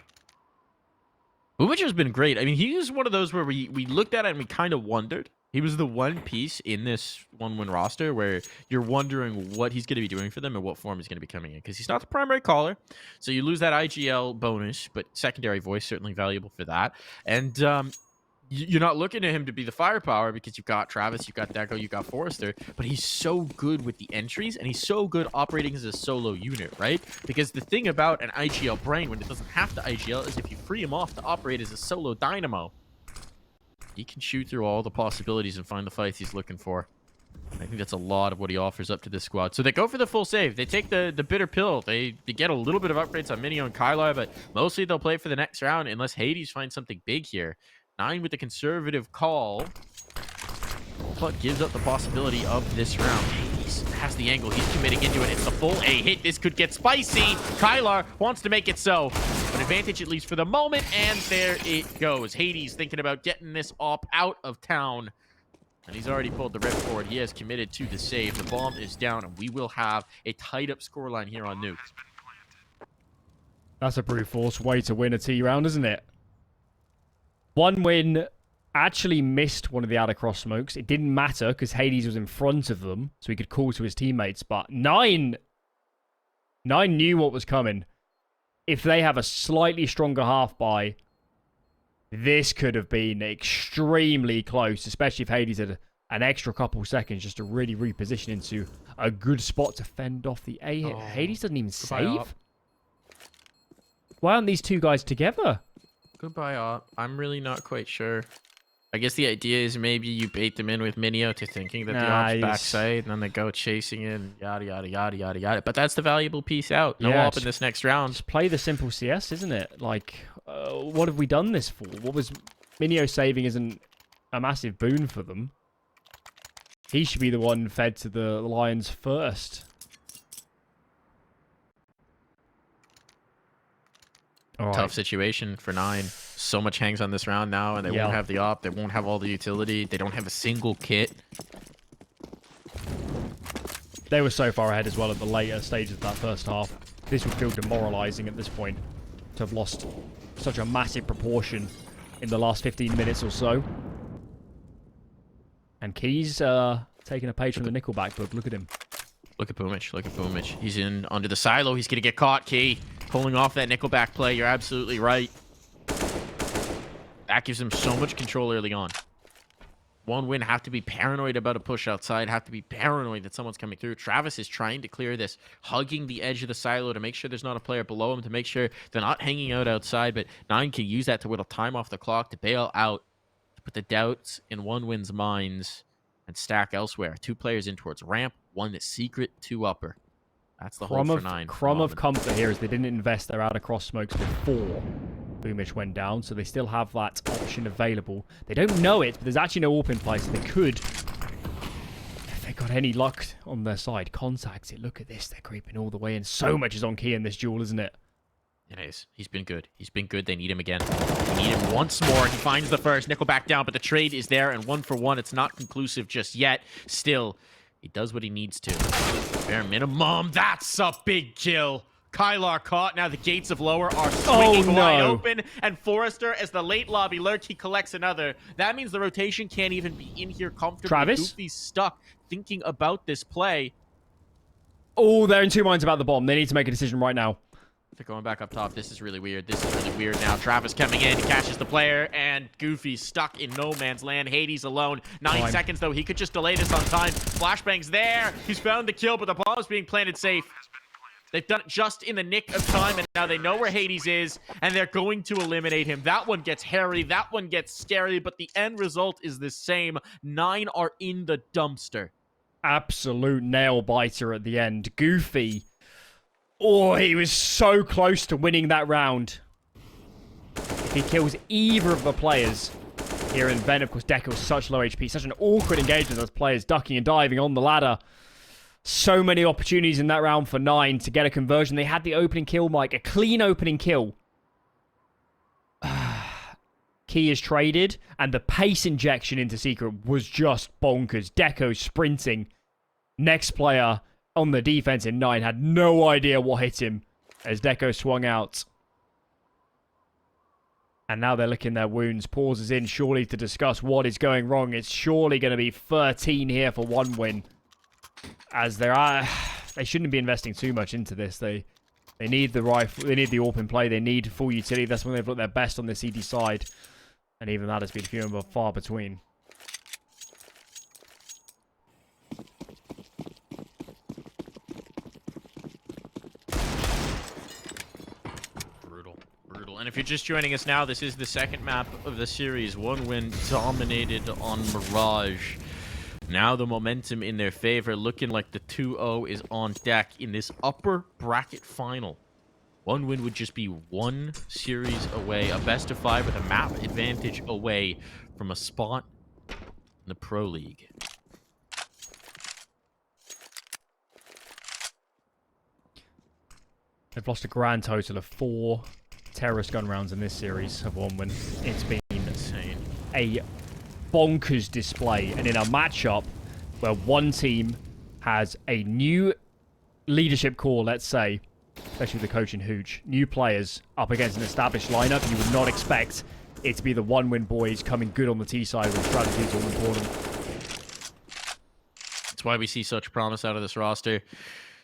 Boomich has been great. I mean, he was one of those where we looked at it and we kind of wondered. He was the one piece in this 1-win roster where you're wondering what he's going to be doing for them and what form he's going to be coming in. Because he's not the primary caller, so you lose that IGL bonus, but secondary voice certainly valuable for that. And you're not looking at him to be the firepower because you've got Travis, you've got Deco, you've got Forrester, but he's so good with the entries, and he's so good operating as a solo unit, right? Because the thing about an IGL brain when it doesn't have to IGL is if you free him off to operate as a solo dynamo, he can shoot through all the possibilities and find the fights he's looking for. I think that's a lot of what he offers up to this squad. So they go for the full save. They take the bitter pill. They get a little bit of upgrades on Minio and Kylar, but mostly they'll play for the next round unless Hades finds something big here. 9 with the conservative call, but gives up the possibility of this round. Hades has the angle. He's committing into it. It's the full A hit. This could get spicy. Kylar wants to make it so. An advantage, at least for the moment, and there it goes. Hades thinking about getting this op out of town, and he's already pulled the rip forward. He has committed to the save. The bomb is down, and we will have a tied-up scoreline here on Nuke. That's a brute force way to win a T round, isn't it? 1-win actually missed one of the outer cross smokes. It didn't matter because Hades was in front of them, so he could call to his teammates. But 9 knew what was coming. If they have a slightly stronger half by, this could have been extremely close, especially if Hades had an extra couple seconds just to really reposition into a good spot to fend off the A hit. Hades doesn't even save. Why aren't these two guys together? Goodbye, Op. I'm really not quite sure. I guess the idea is maybe you bait them in with Minio to thinking that the Op's backside, and then they go chasing it, and yada, yada, yada, yada, yada. But that's the valuable piece out. No Op in this next round. Just play the simple CS, isn't it? Like, what have we done this for? What was... Minio saving isn't a massive boon for them. He should be the one fed to the Lions first. Tough situation for 9. So much hangs on this round now, and they won't have the op. They won't have all the utility. They don't have a single kit. They were so far ahead as well at the later stages of that first half. This would feel demoralizing at this point to have lost such a massive proportion in the last 15 minutes or so. And Key's taking a page from the Nickelback book. Look at him. Look at Boomich. Look at Boomich. He's in under the silo. He's going to get caught, Key. Pulling off that Nickelback play. You're absolutely right. That gives him so much control early on. One Win have to be paranoid about a push outside, have to be paranoid that someone's coming through. Travis is trying to clear this, hugging the edge of the silo to make sure there's not a player below him, to make sure they're not hanging out outside, but Nine can use that to whittle time off the clock, to bail out, to put the doubts in One Win's minds and stack elsewhere. 2 players in towards ramp, 1 is secret, 2 upper. That's the hold for Nine. Crumb of comfort here is they didn't invest their out across smokes before Boomich went down, so they still have that option available. They don't know it, but there's actually no AWP in place, so they could, if they got any luck on their side, contact it. Look at this, they're creeping all the way in. So much is on key in this duel, isn't it? It is. He's been good. He's been good. They need him again. They need him once more. He finds the first. Nickel back down, but the trade is there, and 1 for 1. It's not conclusive just yet. Still, he does what he needs to. Bare minimum. That's a big kill. Kylar caught. Now the gates of lower are swinging wide open. And Forrester, as the late lobby lurk, he collects another. That means the rotation can't even be in here comfortably. Travis? Goofy's stuck thinking about this play. Oh, they're in 2 minds about the bomb. They need to make a decision right now. They're going back up top. This is really weird. This is really weird now. Travis coming in. He catches the player, and Goofy stuck in no man's land. Hades alone. 9 seconds, though. He could just delay this on time. Flashbang's there. He's found the kill, but the bomb is being planted safe. They've done it just in the nick of time, and now they know where Hades is, and they're going to eliminate him. That one gets hairy. That one gets scary, but the end result is the same. 9 are in the dumpster. Absolute nail-biter at the end. Goofy. Oh, he was so close to winning that round. If he kills either of the players here in Ven, of course, Deco was such low HP. Such an awkward engagement as players ducking and diving on the ladder. So many opportunities in that round for 9 to get a conversion. They had the opening kill, Mike. A clean opening kill. Key is traded, and the pace injection into Secret was just bonkers. Deco sprinting. Next player on the defense in 9 had no idea what hit him as Deco swung out. And now they're licking their wounds. Pauses in surely to discuss what is going wrong. It's surely going to be 13 here for One Win. As they shouldn't be investing too much into this. They need the rifle, they need the AWP in play, they need full utility. That's when they've looked their best on the CD side. And even that has been few and far between. Brutal. And if you're just joining us now, this is the second map of the series. One Win dominated on Mirage. Now the momentum in their favor, looking like the 2-0 is on deck in this upper bracket final. One Win would just be 1 series away, a best of 5 with a map advantage away from a spot in the Pro League. They've lost a grand total of 4 terrorist gun rounds in this series of One Win. It's been Insane. A bonkers display, and in a matchup where one team has a new leadership core, let's say, especially with the coach in Hooch, new players up against an established lineup, you would not expect it to be the One Win boys coming good on the T side when strategy is all important. That's why we see such promise out of this roster.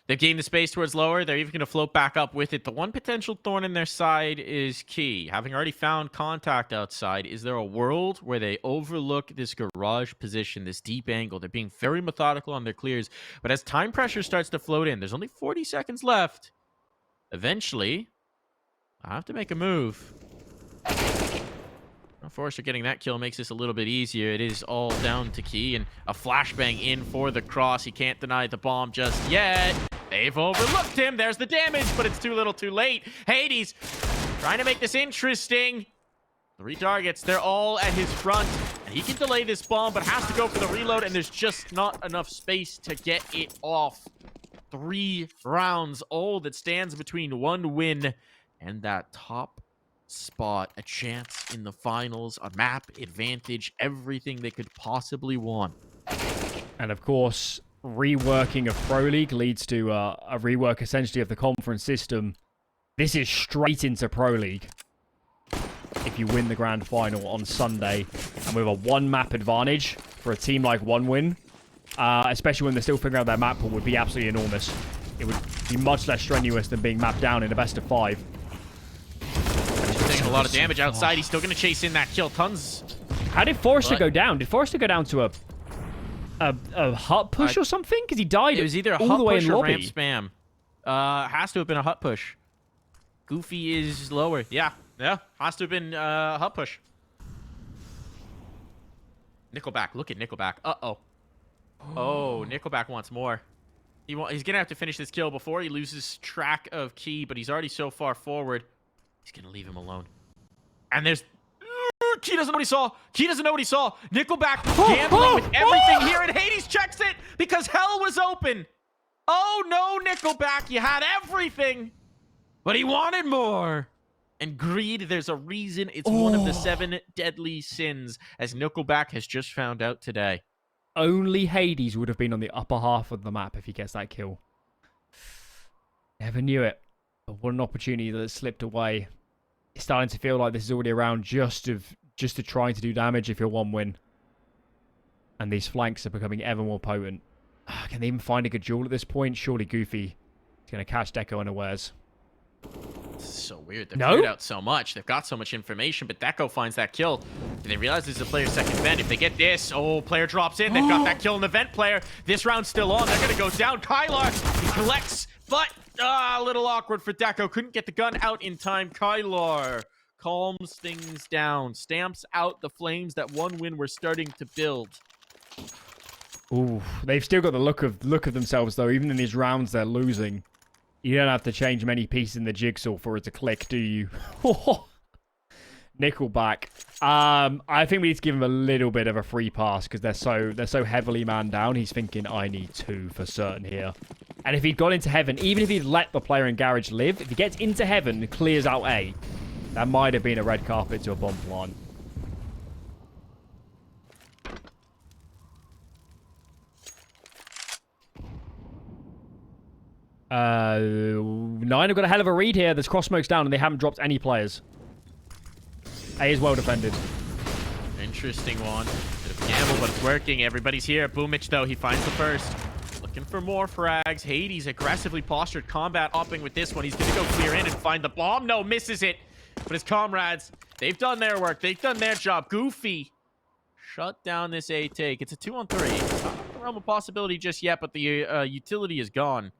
They've gained the space towards lower. They're even going to float back up with it. The one potential thorn in their side is Key. Having already found contact outside, is there a world where they overlook this garage position, this deep angle? They're being very methodical on their clears. But as time pressure starts to float in, there's only 40 seconds left. Eventually, I have to make a move. Forrester getting that kill makes this a little bit easier. It is all down to Key, and a flashbang in for the cross. He can't deny the bomb just yet. They've overlooked him. There's the damage, but it's too little too late. Hades trying to make this interesting. 3 targets. They're all at his front, and he can delay this bomb, but has to go for the reload, and there's just not enough space to get it off. 3 rounds. All that stands between One Win and that top spot, a chance in the finals, a map advantage, everything they could possibly want. And of course, reworking of Pro League leads to a rework essentially of the conference system. This is straight into Pro League if you win the grand final on Sunday, and with a 1 map advantage for a team like One Win, especially when they're still figuring out their map pool, would be absolutely enormous. It would be much less strenuous than being mapped down in a best of 5. Taking a lot of damage outside. He's still going to chase in that kill. Tons How did Forrester go down? Did Forrester go down to a hut push or something? Because he died. It was either a all hut the way push in or lobby. ramp spam. Has to have been a hut push. Goofy is lower. Yeah, has to have been hut push. Nickelback, look at Nickelback. Uh-oh. Oh, Nickelback wants more. He's gonna have to finish this kill before he loses track of Key, but he's already so far forward. He's gonna leave him alone. And there's... Key doesn't know what he saw. Key doesn't know what he saw. Nickelback gambling with everything here, and Hades checks it because hell was open. Oh no, Nickelback, you had everything, but he wanted more. And greed, there's a reason it's one of the 7 deadly sins, as Nickelback has just found out today. Only Hades would have been on the upper half of the map if he gets that kill. Never knew it. But what an opportunity that slipped away. It's starting to feel like this is already around just to trying to do damage if you're 1 win. And these flanks are becoming ever more potent. Can they even find a good duel at this point? Surely Goofy is going to catch Deco unawares. This is so weird. They've cleared out so much. They've got so much information, but Deco finds that kill. Do they realize this is a player's second vent? If they get this, player drops in. They've got that kill in the vent player. This round's still on. They're going to go down. Kylar, he collects, but a little awkward for Deco. Couldn't get the gun out in time. Kylar calms things down, stamps out the flames that 1 win were starting to build. Ooh, they've still got the look of themselves though. Even in these rounds, they're losing. You don't have to change many pieces in the jigsaw for it to click, do you? Nickelback. I think we need to give him a little bit of a free pass because they're so heavily manned down. He's thinking, I need 2 for certain here. And if he'd got into heaven, even if he'd let the player in garage live, if he gets into heaven and clears out A, that might have been a red carpet to a bomb plant. Nine have got a hell of a read here. There's cross smokes down and they haven't dropped any players. A is well defended. Interesting one. Bit of a gamble, but it's working. Everybody's here. Boomich, though, he finds the first. Looking for more frags. Hades aggressively postured combat hopping with this one. He's going to go clear in and find the bomb. No, misses it. But his comrades, they've done their work. They've done their job. Goofy shut down this A take. It's a 2-on-3. It's not in the realm of possibility just yet, but the utility is gone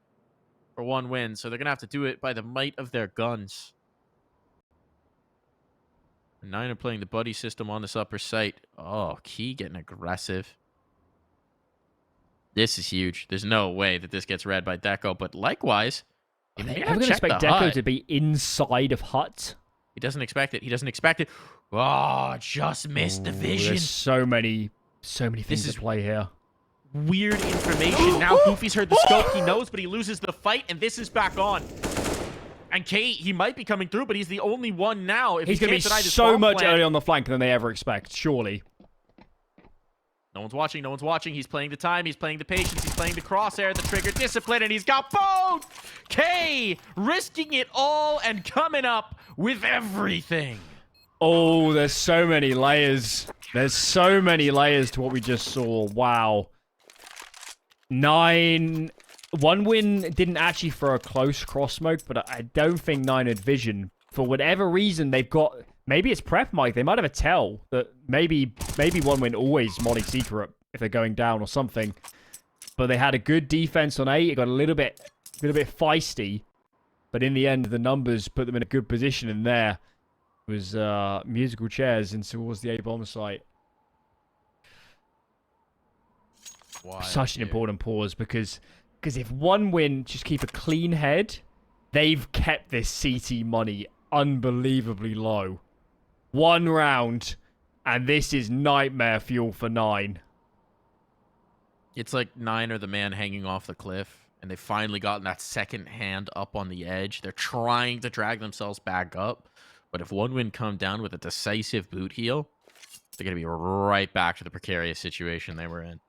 for 1 win. So they're going to have to do it by the might of their guns. 9 are playing the buddy system on this upper site. Oh, Key getting aggressive. This is huge. There's no way that this gets read by Deco, but likewise, I'm going to expect Deco to be inside of hut. He doesn't expect it. He doesn't expect it. Oh, just missed the vision. There's so many things to play here. Weird information. Now Goofy's heard the scope. He knows, but he loses the fight, and this is back on. And Kate, he might be coming through, but he's the only one now. If he's going to be so much early on the flank than they ever expect, surely. No one's watching. No one's watching. He's playing the time. He's playing the patience. He's playing the crosshair, the trigger discipline, and he's got both! K risking it all and coming up with everything. Oh, there's so many layers. There's so many layers to what we just saw. Wow. 9... 1 win didn't actually throw a close cross smoke, but I don't think 9 had vision. For whatever reason, they've got... Maybe it's prep mic. They might have a tell that maybe 1 win always molly secret if they're going down or something. But they had a good defense on A. It got a little bit feisty. But in the end, the numbers put them in a good position. And there was musical chairs in towards the A bomb site. Such an important pause because if 1 win just keep a clean head, they've kept this CT money unbelievably low. 1 round, and this is nightmare fuel for 9. It's like 9 are the man hanging off the cliff, and they've finally gotten that second hand up on the edge. They're trying to drag themselves back up, but if 1 win come down with a decisive boot heal, they're going to be right back to the precarious situation they were in.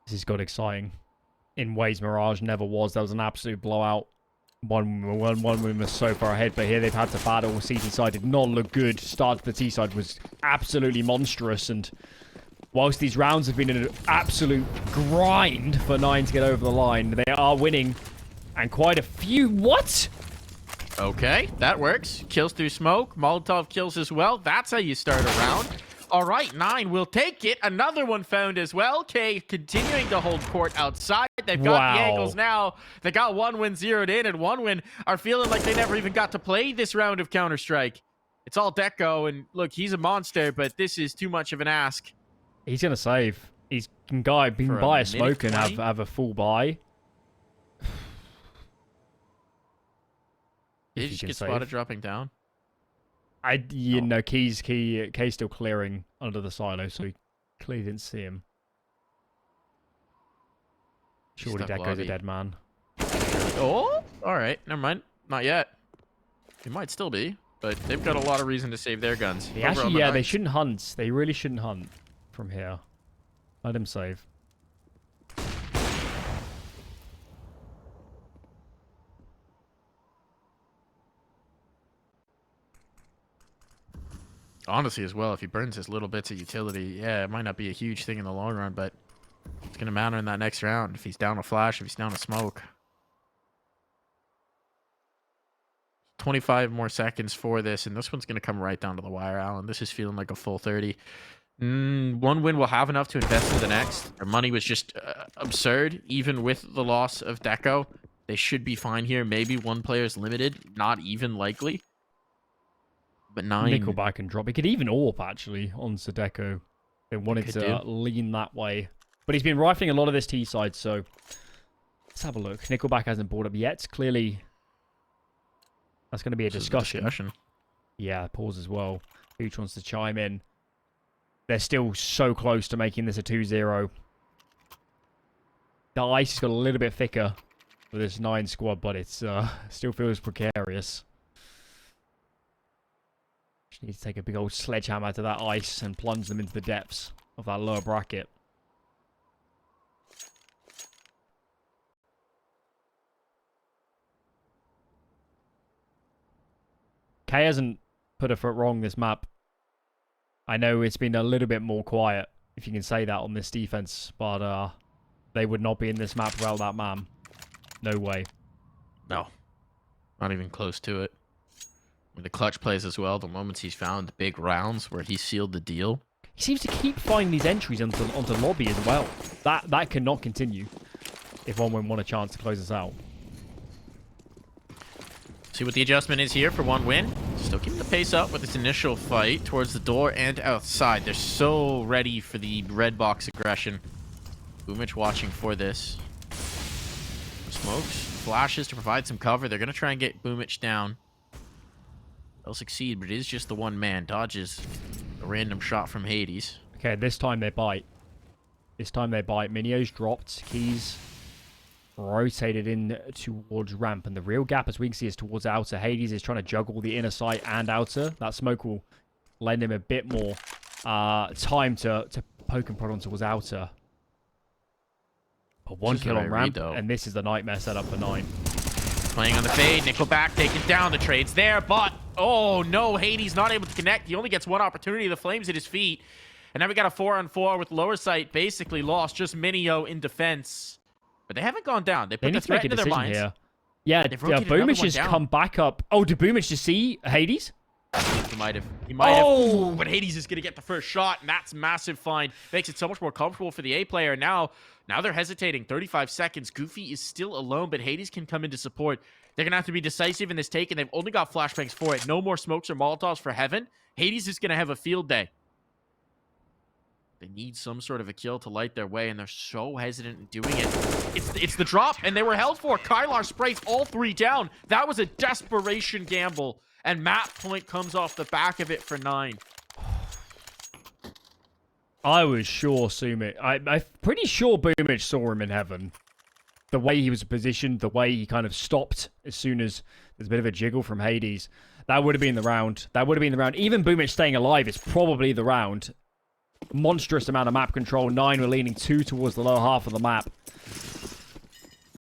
This has got exciting in ways Mirage never was. That was an absolute blowout. One win was so far ahead, but here they've had to battle. CT side did not look good. Start to the T side was absolutely monstrous, and whilst these rounds have been an absolute grind for 9 to get over the line, they are winning, and quite a few. What? Okay, that works. Kills through smoke. Molotov kills as well. That's how you start a round. All right, 9 will take it. Another one found as well. K continuing to hold court outside. They've got the angles now. They got 1win zeroed in, and 1win are feeling like they never even got to play this round of Counter-Strike. It's all Deco, and look, he's a monster, but this is too much of an ask. He's going to save. He can buy a smoke and have a full buy. Did he just get spotted dropping down? You know, Kay's still clearing under the silo, so he clearly didn't see him. Surely Deco's a dead man. Oh, all right. Never mind. Not yet. He might still be, but they've got a lot of reason to save their guns. Actually, they shouldn't hunt. They really shouldn't hunt from here. Let him save. Honestly, as well, if he burns his little bits of utility, yeah, it might not be a huge thing in the long run, but it's going to matter in that next round. If he's down a flash, if he's down a smoke. 25 more seconds for this, and this one's going to come right down to the wire, Alan. This is feeling like a full 30. 1win will have enough to invest in the next. Their money was just absurd, even with the loss of Deco. They should be fine here. Maybe one player's limited, not even likely. But 9... Nickelback and drop. He could even AWP, actually, on Deco. They wanted to lean that way. But he's been rifling a lot of this T side, so... Let's have a look. Nickelback hasn't brought up yet. Clearly, that's going to be a discussion. Yeah, pause as well. Hooch wants to chime in. They're still so close to making this a 2-0. The ice has got a little bit thicker for this 9 squad, but it's still feels precarious. Just need to take a big old sledgehammer to that ice and plunge them into the depths of that lower bracket. K hasn't put a foot wrong this map. I know it's been a little bit more quiet, if you can say that, on this defense, but they would not be in this map without that man. No way. No. Not even close to it. I mean, the clutch plays as well, the moments he's found big rounds where he sealed the deal. He seems to keep finding these entries onto lobby as well. That cannot continue if 1win want a chance to close us out. See what the adjustment is here for 1win. Still keeping the pace up with this initial fight towards the door and outside. They're so ready for the red box aggression. Boomich watching for this. Smokes, flashes to provide some cover. They're going to try and get Boomich down. They'll succeed, but it is just the one man. Dodges a random shot from Hades. Okay, this time they bite. This time they bite. Minio's dropped. Keys rotated in towards ramp, and the real gap, as we can see, is towards outer. Hades is trying to juggle the inner site and outer. That smoke will lend him a bit more time to poke and prod on towards outer. But 1 kill on ramp, and this is the nightmare setup for 9. Playing on the fade, Nickelback taking down. The trade's there, but oh no, Hades not able to connect. He only gets one opportunity. The flames at his feet, and now we got a 4-on-4 with lower sight basically lost. Just Minio in defense. But they haven't gone down. They put the threat into their minds. Here. Yeah, Boomich has come back up. Oh, did Boomich just see Hades? He might have. He might have. But Hades is going to get the first shot, and that's massive find. Makes it so much more comfortable for the A player. Now they're hesitating. 35 seconds. Goofy is still alone, but Hades can come into support. They're going to have to be decisive in this take, and they've only got flashbangs for it. No more smokes or Molotovs for Heaven. Hades is going to have a field day. They need some sort of a kill to light their way, and they're so hesitant in doing it. It's the drop, and they were held for. Kylar sprays all 3 down. That was a desperation gamble, and map point comes off the back of it for 9. I was sure Sumit. I'm pretty sure Boomich saw him in Heaven. The way he was positioned, the way he kind of stopped as soon as there's a bit of a jiggle from Hades. That would have been the round. That would have been the round. Even Boomich staying alive is probably the round. Monstrous amount of map control. 9 were leaning 2 towards the lower half of the map.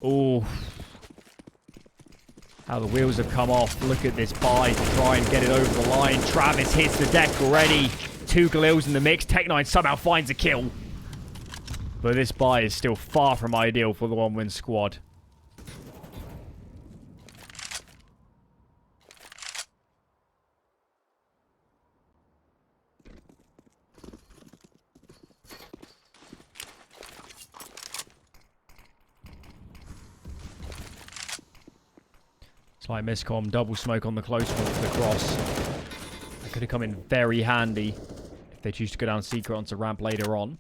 Oh. How the wheels have come off. Look at this buy to try and get it over the line. Travis hits the deck already. 2 Galils in the mix. Tech9 somehow finds a kill. But this buy is still far from ideal for the 1-win squad. Slight miscom, double smoke on the close one for the cross. That could have come in very handy if they choose to go down secret onto ramp later on.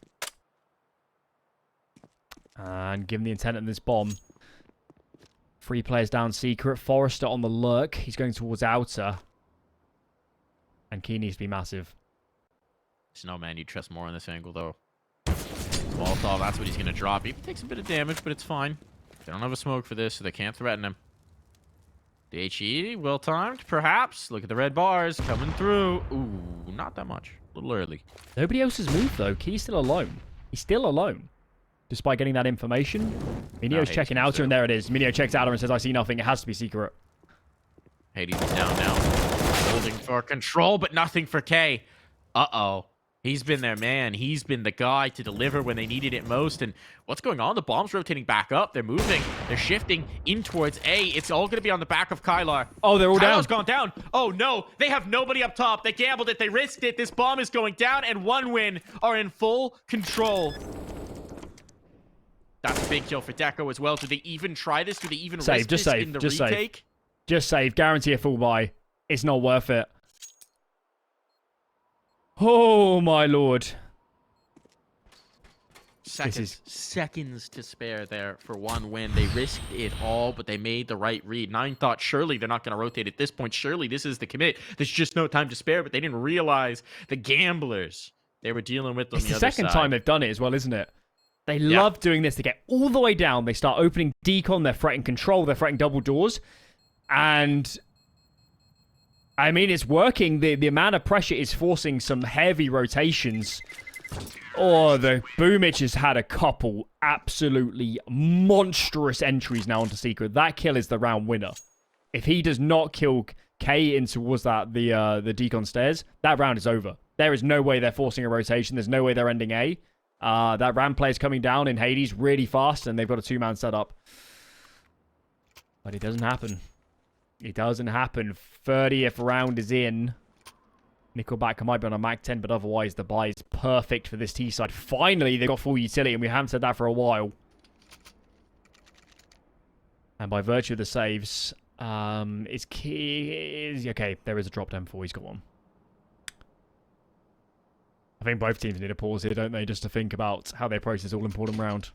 And given the intent of this bomb, 3 players down secret. Forrester on the lurk. He's going towards outer. And Key needs to be massive. Snowman, you trust more on this angle, though. Molotov, that's what he's going to drop. He takes a bit of damage, but it's fine. They don't have a smoke for this, so they can't threaten him. The HE, well-timed, perhaps. Look at the red bars coming through. Ooh, not that much. A little early. Nobody else has moved, though. Key's still alone. He's still alone. Despite getting that information. Minio's checking outer, and there it is. Minio checks outer and says, I see nothing. It has to be secret. Hades is down now. Holding for control, but nothing for K. Uh-oh. He's been their man. He's been the guy to deliver when they needed it most. And what's going on? The bomb's rotating back up. They're moving. They're shifting in towards A. It's all going to be on the back of Kylar. Oh, they're all down. Kylar's gone down. Oh, no. They have nobody up top. They gambled it. They risked it. This bomb is going down, and OneWin are in full control. That's a big kill for Deco as well. Do they even try this? Do they even risk this in the retake? Just save. Guarantee a full buy. It's not worth it. Oh, my lord. Seconds to spare there for OneWin. They risked it all, but they made the right read. Nine thought, surely they're not going to rotate at this point. Surely this is the commit. There's just no time to spare, but they didn't realize the gamblers they were dealing with on the other side. It's the second time they've done it as well, isn't it? They love doing this. They get all the way down. They start opening decon. They're threatening control. They're threatening double doors. And I mean, it's working. The amount of pressure is forcing some heavy rotations. Oh, the Boomich has had a couple absolutely monstrous entries now onto secret. That kill is the round winner. If he does not kill K in towards that the decon stairs, that round is over. There is no way they're forcing a rotation. There's no way they're ending A. That ramp play is coming down in Hades really fast, and they've got a 2-man setup. But it doesn't happen. It doesn't happen. 30th round is in. Nickelback might be on a Mac 10, but otherwise the buy is perfect for this T side. Finally, they've got full utility, and we haven't said that for a while. And by virtue of the saves, it's key. Okay, there is a drop down for. He's got one. I think both teams need a pause here, don't they? Just to think about how they approach this all-important round.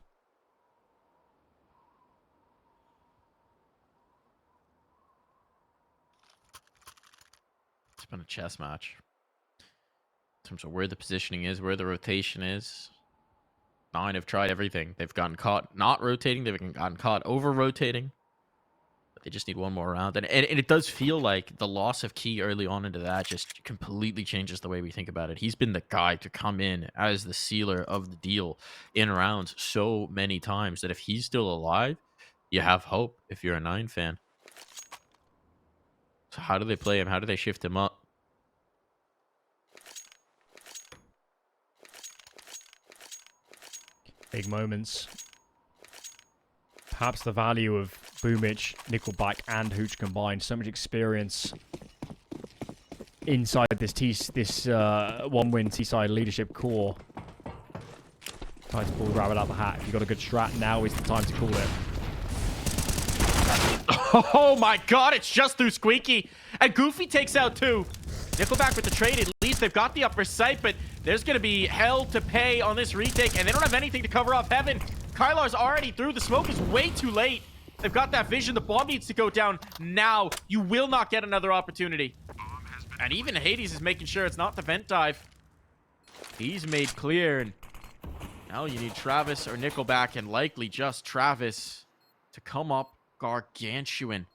It's been a chess match. In terms of where the positioning is, where the rotation is. Nine have tried everything. They've gotten caught not rotating. They've gotten caught over-rotating. They just need one more round. And it does feel like the loss of Key early on into that just completely changes the way we think about it. He's been the guy to come in as the sealer of the deal in rounds so many times that if he's still alive, you have hope if you're a Nine fan. So how do they play him? How do they shift him up? Big moments. Perhaps the value of Boomich, Nickelback, and Hooch combined. So much experience inside this OneWin T-side leadership core. Try to pull the rabbit out the hat. If you've got a good strat, now is the time to call it. Oh my god, it's just through Squeaky. And Goofy takes out 2. Nickelback with the trade. At least they've got the upper sight, but there's going to be hell to pay on this retake, and they don't have anything to cover off Heaven. Kylar's already through. The smoke is way too late. They've got that vision. The bomb needs to go down now. You will not get another opportunity. And even Hades is making sure it's not the vent dive. He's made clear. And now you need Travis or Nickelback, and likely just Travis to come up gargantuan.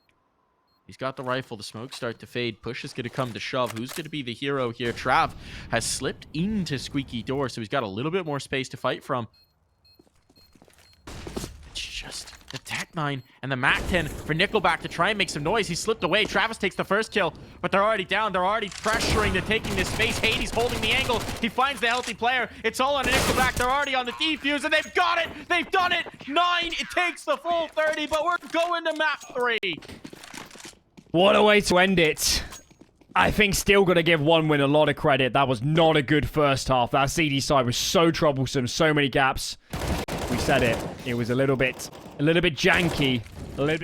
He's got the rifle. The smoke start to fade. Push is going to come to shove. Who's going to be the hero here? Trav has slipped into Squeaky Door, so he's got a little bit more space to fight from. It's just the Tech 9 and the Mac 10 for Nickelback to try and make some noise. He slipped away. Travis takes the first kill, but they're already down. They're already pressuring. They're taking this space. Hades holding the angle. He finds the healthy player. It's all on Nickelback. They're already on the defuse, and they've got it. They've done it. 9. It takes the full 30, but we're going to map 3. What a way to end it. I think still got to give OneWin a lot of credit. That was not a good first half. That CD side was so troublesome. So many gaps. We said it. It was a little bit janky. A little bit...